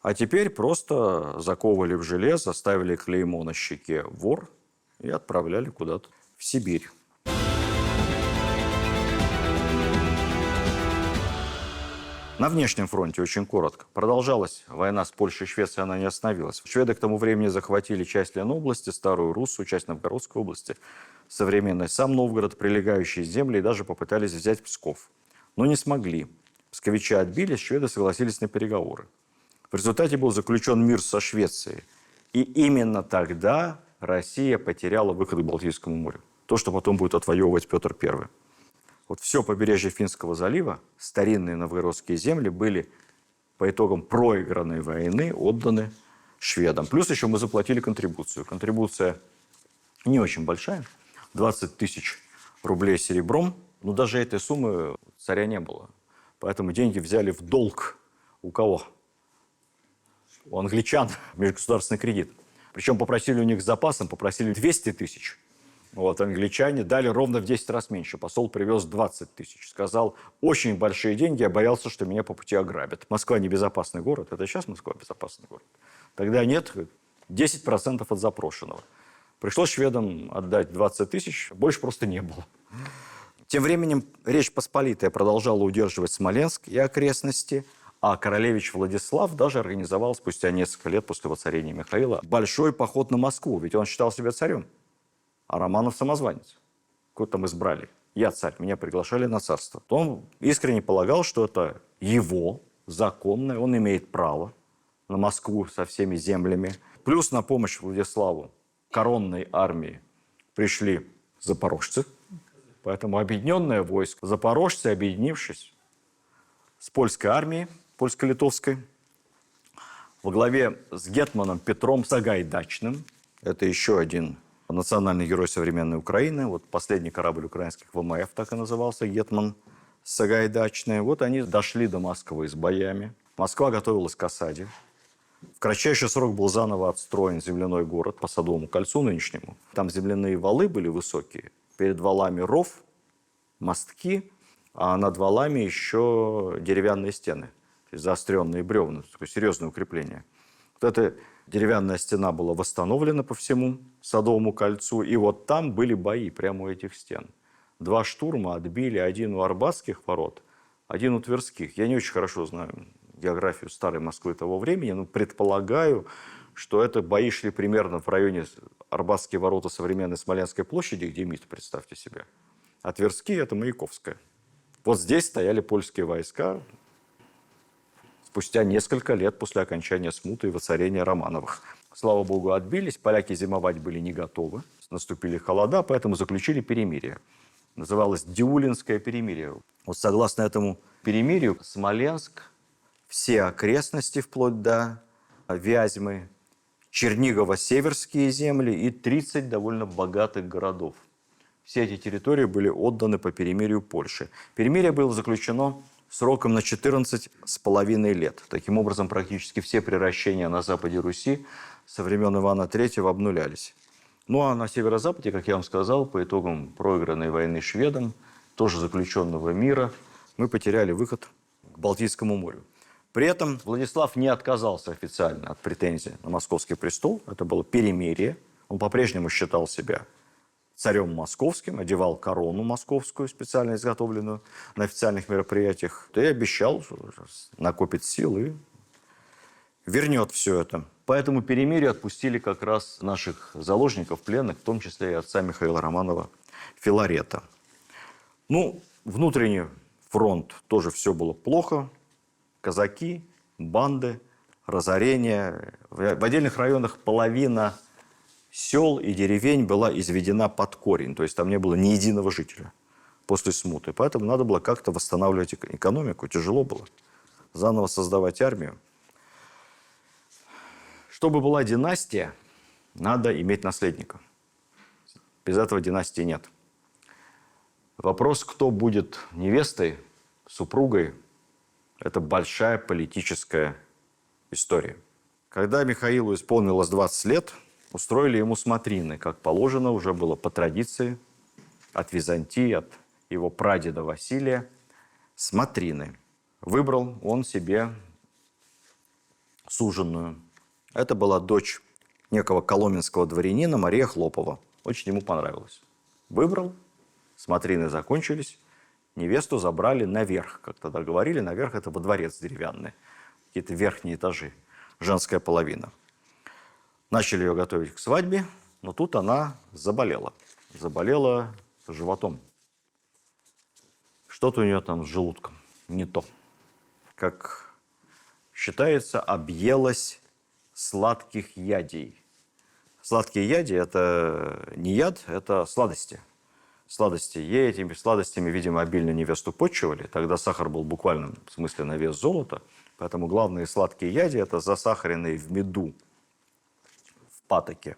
А теперь просто заковывали в железо, ставили клеймо на щеке «вор» и отправляли куда-то в Сибирь. На внешнем фронте, очень коротко, продолжалась война с Польшей и Швецией, она не остановилась. Шведы к тому времени захватили часть Ленобласти, Старую Руссу, часть Новгородской области, современный сам Новгород, прилегающие земли, и даже попытались взять Псков. Но не смогли. Псковичи отбились, шведы согласились на переговоры. В результате был заключен мир со Швецией. И именно тогда Россия потеряла выход к Балтийскому морю. То, что потом будет отвоевывать Петр I. Вот все побережье Финского залива, старинные новгородские земли, были по итогам проигранной войны отданы шведам. Плюс еще мы заплатили контрибуцию. Контрибуция не очень большая, 20 тысяч рублей серебром, но даже этой суммы царя не было. Поэтому деньги взяли в долг. У кого? У англичан, межгосударственный кредит. Причем попросили у них с запасом, попросили 200 тысяч. Вот, англичане дали ровно в 10 раз меньше. Посол привез 20 тысяч. Сказал, очень большие деньги, я боялся, что меня по пути ограбят. Москва небезопасный город. Это сейчас Москва безопасный город. Тогда нет, 10% от запрошенного. Пришлось шведам отдать 20 тысяч, больше просто не было. Тем временем Речь Посполитая продолжала удерживать Смоленск и окрестности, а королевич Владислав даже организовал спустя несколько лет после воцарения Михаила большой поход на Москву, ведь он считал себя царем. А Романов самозванец. Кого там избрали? Я царь, меня приглашали на царство. Он искренне полагал, что это его законное, он имеет право на Москву со всеми землями. Плюс на помощь Владиславу коронной армии пришли запорожцы. Поэтому объединенное войско, запорожцы, объединившись с польской армией, польско-литовской, во главе с гетманом Петром Сагайдачным, это еще один национальный герой современной Украины. Вот последний корабль украинских ВМФ так и назывался, гетман Сагайдачный. Вот они дошли до Москвы с боями. Москва готовилась к осаде. В кратчайший срок был заново отстроен земляной город по Садовому кольцу нынешнему. Там земляные валы были высокие. Перед валами ров, мостки, а над валами еще деревянные стены. То есть заостренные бревна. Такое серьезное укрепление. Вот эта деревянная стена была восстановлена по всему Садовому кольцу. И вот там были бои прямо у этих стен. 2 штурма отбили, один у Арбатских ворот, один у Тверских. Я не очень хорошо знаю географию старой Москвы того времени, но предполагаю, что это бои шли примерно в районе Арбатские ворота современной Смоленской площади, где МИД, представьте себе. А Тверские – это Маяковская. Вот здесь стояли польские войска спустя несколько лет после окончания смуты и воцарения Романовых. Слава богу, отбились, поляки зимовать были не готовы. Наступили холода, поэтому заключили перемирие. Называлось Диулинское перемирие. Вот согласно этому перемирию Смоленск, все окрестности вплоть до Вязьмы, Чернигово-Северские земли и 30 довольно богатых городов. Все эти территории были отданы по перемирию Польши. Перемирие было заключено сроком на 14,5 лет. Таким образом, практически все приращения на западе Руси со времен Ивана III обнулялись. Ну а на северо-западе, как я вам сказал, по итогам проигранной войны шведам, тоже заключенного мира, мы потеряли выход к Балтийскому морю. При этом Владислав не отказался официально от претензий на московский престол. Это было перемирие. Он по-прежнему считал себя царем московским, одевал корону московскую, специально изготовленную на официальных мероприятиях. И обещал, что накопит силы и вернет все это. По этому перемирию отпустили как раз наших заложников, пленных, в том числе и отца Михаила Романова Филарета. Ну, внутренний фронт тоже все было плохо. Казаки, банды, разорения. В отдельных районах половина сел и деревень была изведена под корень. То есть там не было ни единого жителя после смуты. Поэтому надо было как-то восстанавливать экономику. Тяжело было. Заново создавать армию. Чтобы была династия, надо иметь наследника. Без этого династии нет. Вопрос, кто будет невестой, супругой, это большая политическая история. Когда Михаилу исполнилось 20 лет, устроили ему смотрины, как положено, уже было по традиции, от Византии, от его прадеда Василия, смотрины. Выбрал он себе суженую. Это была дочь некого коломенского дворянина Мария Хлопова. Очень ему понравилось. Выбрал, смотрины закончились, невесту забрали наверх. Как тогда говорили, наверх это во дворец деревянный. Какие-то верхние этажи, женская половина. Начали ее готовить к свадьбе, но тут она заболела. Заболела животом. Что-то у нее там с желудком не то. Как считается, объелась сладких ядей. Сладкие яди – это не яд, это сладости. Сладости. Ей этими сладостями, видимо, обильно невесту почивали. Тогда сахар был в буквальном смысле на вес золота. Поэтому главные сладкие яди – это засахаренные в меду, в патоке,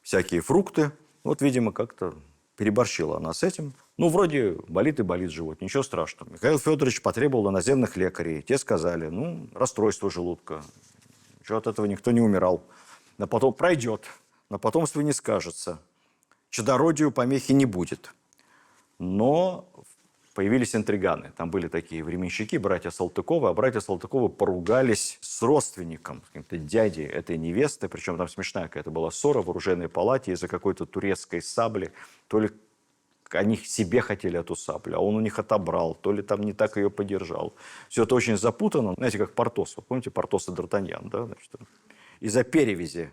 всякие фрукты. Вот, видимо, как-то переборщила она с этим. Ну, вроде болит и болит живот, ничего страшного. Михаил Федорович потребовал иноземных лекарей. Те сказали, ну, расстройство желудка. Ничего от этого никто не умирал. Но потом пройдет, на потомство не скажется. Чадородию помехи не будет. Но появились интриганы. Там были такие временщики, братья Салтыковы. А братья Салтыковы поругались с родственником, с каким-то дядей этой невесты. Причем там смешная какая-то была ссора в оружейной палате из-за какой-то турецкой сабли. То ли они себе хотели эту саблю, а он у них отобрал, то ли там не так ее подержал. Все это очень запутано. Знаете, как Портос. Вы помните Портос и Д'Артаньян, да? Значит, из-за перевязи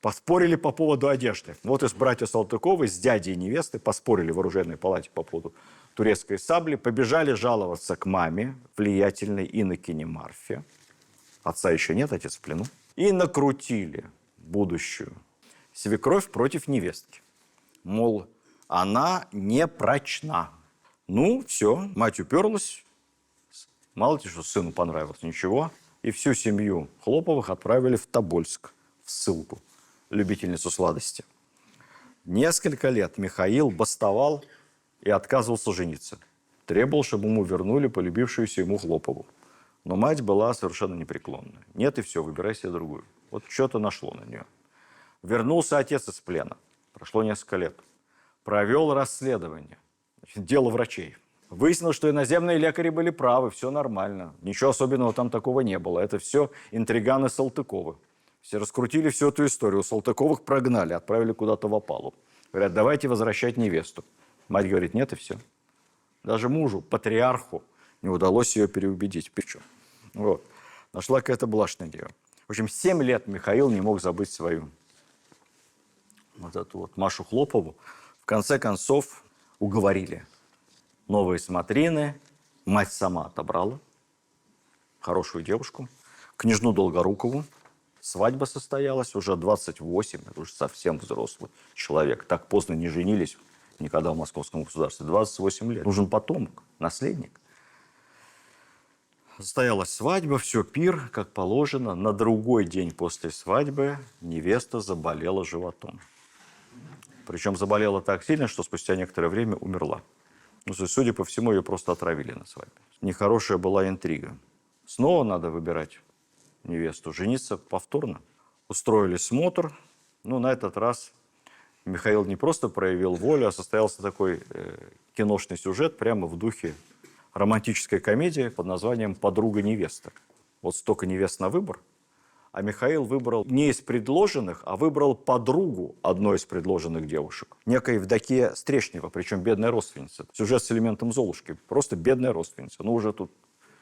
поспорили по поводу одежды. Вот из братья Салтыковы с дядей невесты поспорили в оружейной палате по поводу турецкой сабли, побежали жаловаться к маме, влиятельной инокине Марфе. Отца еще нет, отец в плену. И накрутили будущую свекровь против невестки. Мол, она не прочна. Ну, все, мать уперлась. Мало ли, что сыну понравилось, ничего. И всю семью Хлоповых отправили в Тобольск, в ссылку, любительницу сладости. Несколько лет Михаил бастовал и отказывался жениться. Требовал, чтобы ему вернули полюбившуюся ему Хлопову. Но мать была совершенно непреклонная. Нет, и все, выбирай себе другую. Вот что-то нашло на нее. Вернулся отец из плена. Прошло несколько лет. Провел расследование. Значит, дело врачей. Выяснилось, что иноземные лекари были правы, все нормально. Ничего особенного там такого не было. Это все интриганы Салтыковы. Все раскрутили всю эту историю. Салтыковых прогнали, отправили куда-то в опалу. Говорят, давайте возвращать невесту. Мать говорит, нет, и все. Даже мужу, патриарху, не удалось ее переубедить. Причем. Вот. Нашла какая-то блажь на нее. В общем, 7 лет Михаил не мог забыть свою вот эту вот Машу Хлопову. В конце концов уговорили. Новые смотрины. Мать сама отобрала хорошую девушку. Княжну Долгорукову. Свадьба состоялась уже 28. Это уже совсем взрослый человек. Так поздно не женились никогда в московском государстве. 28 лет. Нужен потомок, наследник. Состоялась свадьба, все, пир, как положено. На другой день после свадьбы невеста заболела животом. Причем заболела так сильно, что спустя некоторое время умерла. Ну, судя по всему, ее просто отравили на свадьбе. Нехорошая была интрига. Снова надо выбирать невесту, жениться повторно. Устроили смотр. Ну, на этот раз Михаил не просто проявил волю, а состоялся такой киношный сюжет прямо в духе романтической комедии под названием «Подруга невесты». Вот столько невест на выбор. А Михаил выбрал не из предложенных, а выбрал подругу одной из предложенных девушек. Некая Евдокия Стрешнева, причем бедная родственница. Сюжет с элементом Золушки. Просто бедная родственница. Ну, уже тут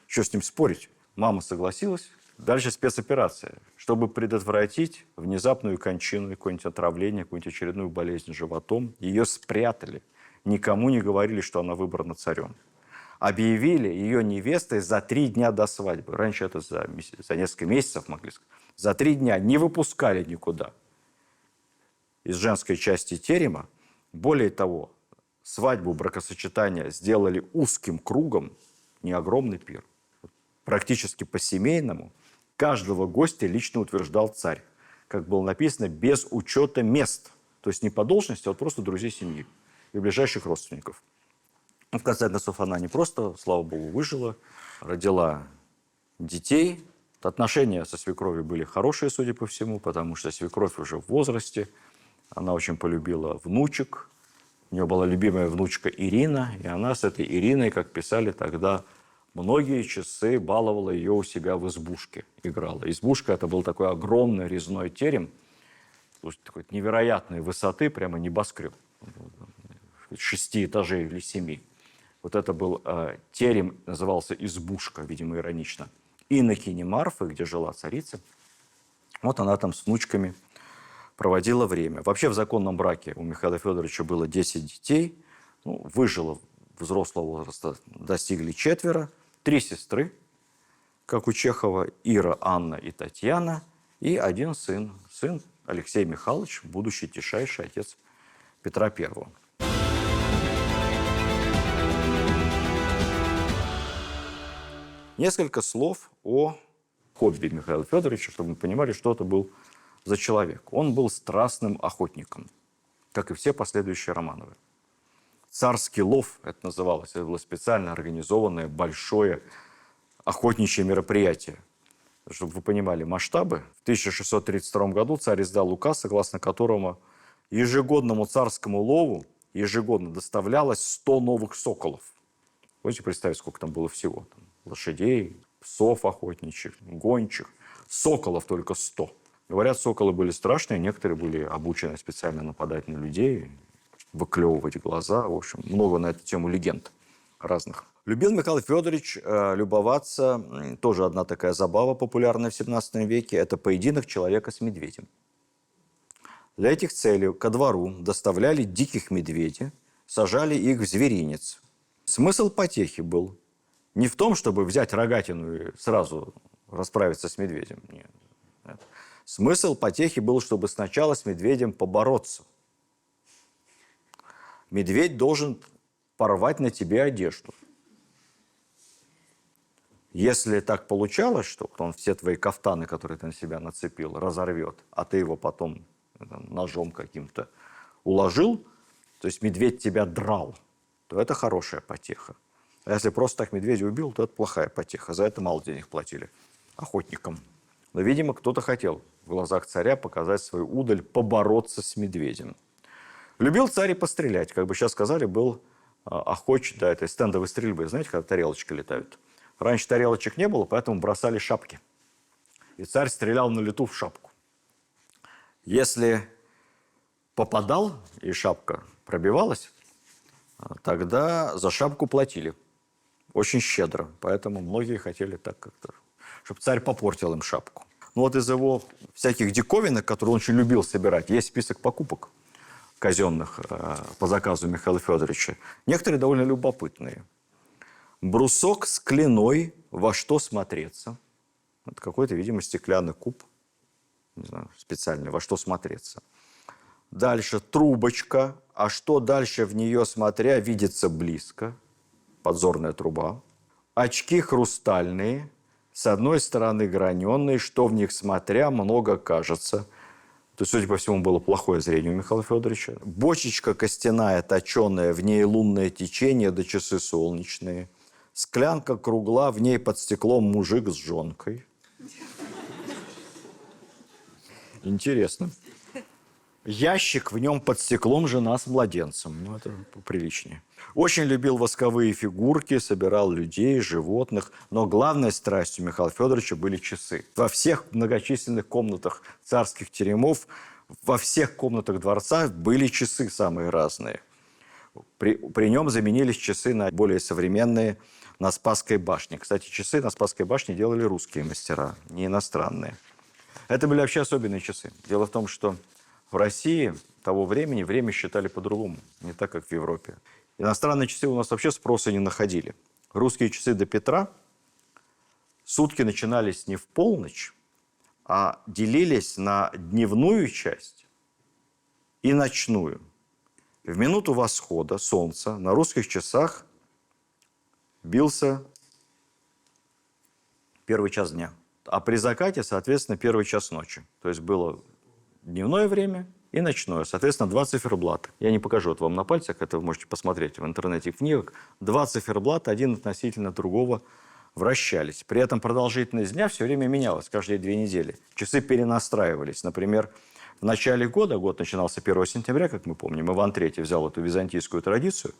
что с ним спорить? Мама согласилась. Дальше спецоперация. Чтобы предотвратить внезапную кончину, какое-нибудь отравление, какую-нибудь очередную болезнь животом, ее спрятали. Никому не говорили, что она выбрана царем. Объявили ее невестой за 3 дня до свадьбы. Раньше это за несколько месяцев могли сказать. За 3 дня не выпускали никуда из женской части терема. Более того, свадьбу, бракосочетание сделали узким кругом, не огромный пир. Практически по-семейному. Каждого гостя лично утверждал царь. Как было написано, без учета мест. То есть не по должности, а вот просто друзей семьи и ближайших родственников. В конце концов, она не просто, слава богу, выжила, родила детей. Отношения со свекровью были хорошие, судя по всему, потому что свекровь уже в возрасте. Она очень полюбила внучек. У нее была любимая внучка Ирина, и она с этой Ириной, как писали тогда, многие часы баловала ее у себя в избушке, играла. Избушка – это был такой огромный резной терем, такой невероятной высоты, прямо небоскреб. 6 этажей или 7. Вот это был терем, назывался избушка, видимо, иронично. Инокини Марфы, где жила царица, вот она там с внучками проводила время. Вообще в законном браке у Михаила Федоровича было 10 детей. Ну, выжило взрослого возраста, достигли 4. 3 сестры, как у Чехова, Ира, Анна и Татьяна. И 1 сын. Сын Алексей Михайлович, будущий тишайший отец Петра I. Несколько слов о хобби Михаила Федоровича, чтобы мы понимали, что это был за человек. Он был страстным охотником, как и все последующие Романовы. Царский лов, это называлось, это было специально организованное большое охотничье мероприятие. Чтобы вы понимали масштабы, в 1632 году царь издал указ, согласно которому ежегодному царскому лову ежегодно доставлялось 100 новых соколов. Можете представить, сколько там было всего? Там лошадей, псов охотничьих, гончих. Соколов только 100. Говорят, соколы были страшные, некоторые были обучены специально нападать на людей, выклевывать глаза. В общем, много на эту тему легенд разных. Любил Михаил Федорович любоваться, тоже одна такая забава, популярная в 17 веке, это поединок человека с медведем. Для этих целей ко двору доставляли диких медведей, сажали их в зверинец. Смысл потехи был не в том, чтобы взять рогатину и сразу расправиться с медведем. Нет. Смысл потехи был, чтобы сначала с медведем побороться. Медведь должен порвать на тебе одежду. Если так получалось, что он все твои кафтаны, которые ты на себя нацепил, разорвет, а ты его потом ножом каким-то уложил, то есть медведь тебя драл, то это хорошая потеха. А если просто так медведя убил, то это плохая потеха. За это мало денег платили охотникам. Но, видимо, кто-то хотел в глазах царя показать свою удаль, побороться с медведем. Любил царь и пострелять. Как бы сейчас сказали, был охоч до этой стендовой стрельбы. Знаете, когда тарелочки летают? Раньше тарелочек не было, поэтому бросали шапки. И царь стрелял на лету в шапку. Если попадал, и шапка пробивалась, тогда за шапку платили. Очень щедро. Поэтому многие хотели так как-то, чтобы царь попортил им шапку. Ну вот из его всяких диковинок, которые он очень любил собирать, есть список покупок казенных по заказу Михаила Федоровича. Некоторые довольно любопытные. Брусок с кляной, во что смотреться. Это какой-то, видимо, стеклянный куб. Не знаю, специальный, во что смотреться. Дальше трубочка. А что дальше в нее смотря, видится близко. Подзорная труба. Очки хрустальные. С одной стороны граненые, что в них смотря, много кажется. То есть, судя по всему, было плохое зрение у Михаила Федоровича. Бочечка костяная, точеная, в ней лунное течение, да часы солнечные. Склянка кругла, в ней под стеклом мужик с жонкой. Интересно. Ящик, в нем под стеклом жена с младенцем. Ну, это поприличнее. Очень любил восковые фигурки, собирал людей, животных. Но главной страстью Михаила Федоровича были часы. Во всех многочисленных комнатах царских теремов, во всех комнатах дворца были часы самые разные. При нем заменились часы на более современные на Спасской башне. Кстати, часы на Спасской башне делали русские мастера, не иностранные. Это были вообще особенные часы. Дело в том, что в России того времени время считали по-другому, не так, как в Европе. Иностранные часы у нас вообще спроса не находили. Русские часы до Петра сутки начинались не в полночь, а делились на дневную часть и ночную. В минуту восхода солнца на русских часах бился первый час дня. А при закате, соответственно, первый час ночи. То есть было дневное время и ночное. Соответственно, 2 циферблата. Я не покажу это вам на пальцах, это вы можете посмотреть в интернете, в книгах. 2 циферблата, один относительно другого, вращались. При этом продолжительность дня все время менялась, каждые 2 недели. Часы перенастраивались. Например, в начале года, год начинался 1 сентября, как мы помним, Иван III взял эту византийскую традицию,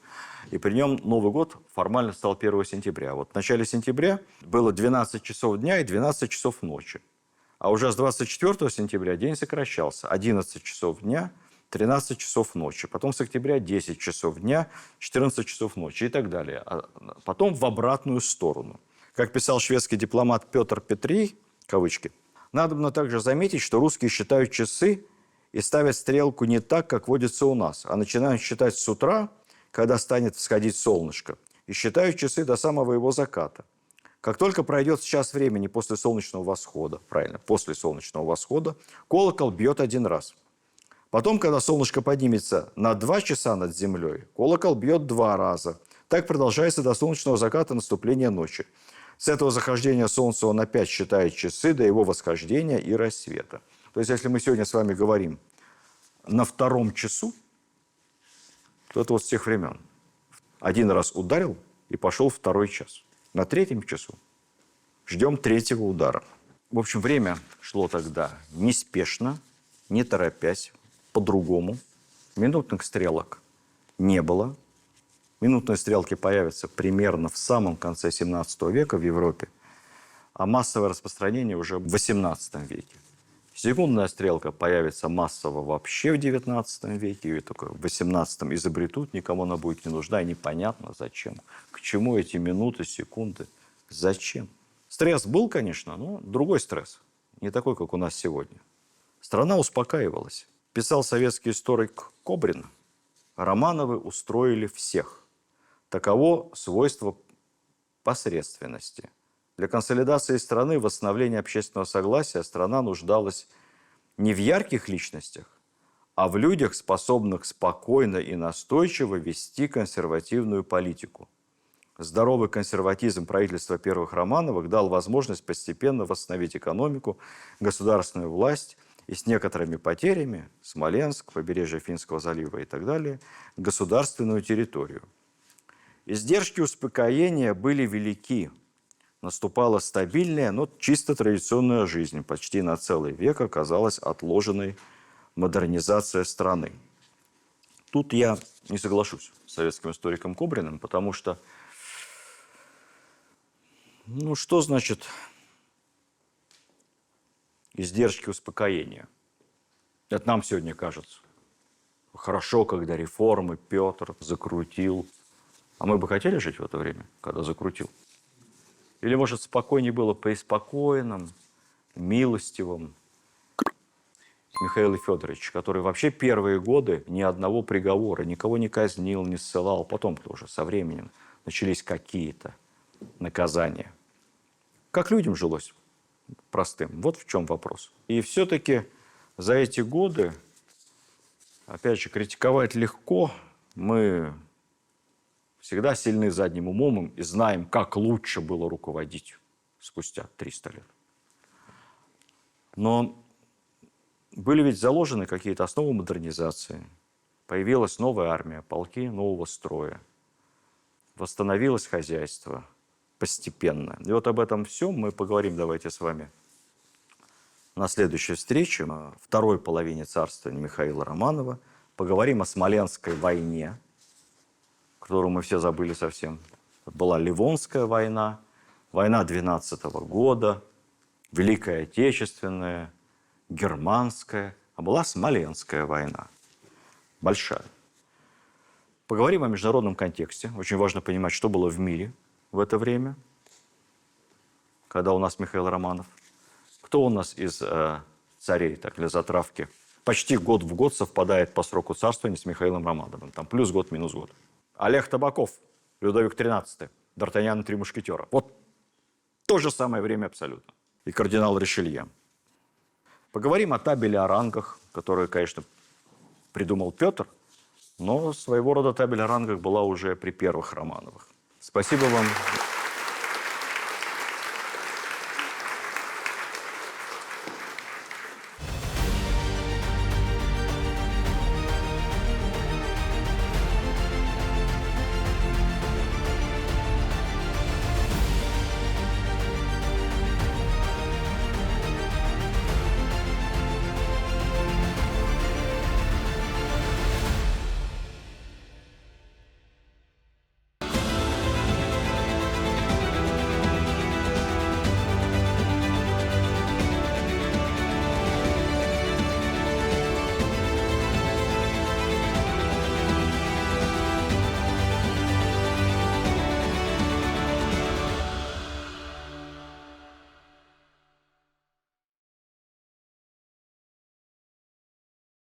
и при нем Новый год формально стал 1 сентября. Вот в начале сентября было 12 часов дня и 12 часов ночи. А уже с 24 сентября день сокращался. 11 часов дня 13 часов ночи. Потом с октября 10 часов дня, 14 часов ночи и так далее. А потом в обратную сторону. Как писал шведский дипломат Петр Петрий, кавычки, надобно также заметить, что русские считают часы и ставят стрелку не так, как водится у нас, а начинают считать с утра, когда станет всходить солнышко, и считают часы до самого его заката. Как только пройдет час времени после солнечного восхода, правильно, после солнечного восхода, колокол бьет один раз. Потом, когда солнышко поднимется на 2 часа над землей, колокол бьет 2 раза. Так продолжается до солнечного заката, наступления ночи. С этого захождения солнца он опять считает часы до его восхождения и рассвета. То есть, если мы сегодня с вами говорим на 2 часу, то это вот с тех времен. 1 раз ударил и пошел 2 час. На 3 часу ждем 3-го удара. В общем, время шло тогда неспешно, не торопясь, по-другому. Минутных стрелок не было. Минутные стрелки появятся примерно в самом конце 17 века в Европе, а массовое распространение уже в 18 веке. Секундная стрелка появится массово вообще в 19 веке, ее только в 18 изобретут, никому она будет не нужна, и непонятно зачем. К чему эти минуты, секунды, зачем? Стресс был, конечно, но другой стресс, не такой, как у нас сегодня. Страна успокаивалась. Писал советский историк Кобрин: Романовы устроили всех. Таково свойство посредственности. Для консолидации страны, восстановления общественного согласия страна нуждалась не в ярких личностях, а в людях, способных спокойно и настойчиво вести консервативную политику. Здоровый консерватизм правительства первых Романовых дал возможность постепенно восстановить экономику, государственную власть и с некоторыми потерями Смоленск, побережье Финского залива и так далее, государственную территорию. Издержки успокоения были велики. Наступала стабильная, но чисто традиционная жизнь. Почти на целый век оказалась отложенной модернизация страны. Тут я не соглашусь с советским историком Кобриным, потому что, что значит издержки успокоения? Это нам сегодня кажется. Хорошо, когда реформы Петр закрутил. А мы бы хотели жить в это время, когда закрутил? Или, может, спокойнее было при спокойном, милостивом Михаиле Федоровиче, который вообще первые годы ни одного приговора, никого не казнил, не ссылал. Потом тоже со временем начались какие-то наказания. Как людям жилось простым? Вот в чем вопрос. И все-таки за эти годы, опять же, критиковать легко. Мы всегда сильны задним умом и знаем, как лучше было руководить спустя 300 лет. Но были ведь заложены какие-то основы модернизации. Появилась новая армия, полки нового строя. Восстановилось хозяйство постепенно. И вот об этом всем мы поговорим, давайте с вами, на следующей встрече, на второй половине царствования Михаила Романова. Поговорим о Смоленской войне, которую мы все забыли совсем. Была Ливонская война, война 12-го года, Великая Отечественная, Германская, а была Смоленская война. Большая. Поговорим о международном контексте. Очень важно понимать, что было в мире в это время, когда у нас Михаил Романов. Кто у нас из царей, так, для затравки, почти год в год совпадает по сроку царствования с Михаилом Романовым. Там плюс год, минус год. Олег Табаков, Людовик XIII, Д'Артаньян и 3 мушкетера. Вот то же самое время абсолютно. И кардинал Ришелье. Поговорим о табеле о рангах, который, конечно, придумал Петр, но своего рода табель о рангах была уже при первых Романовых. Спасибо вам.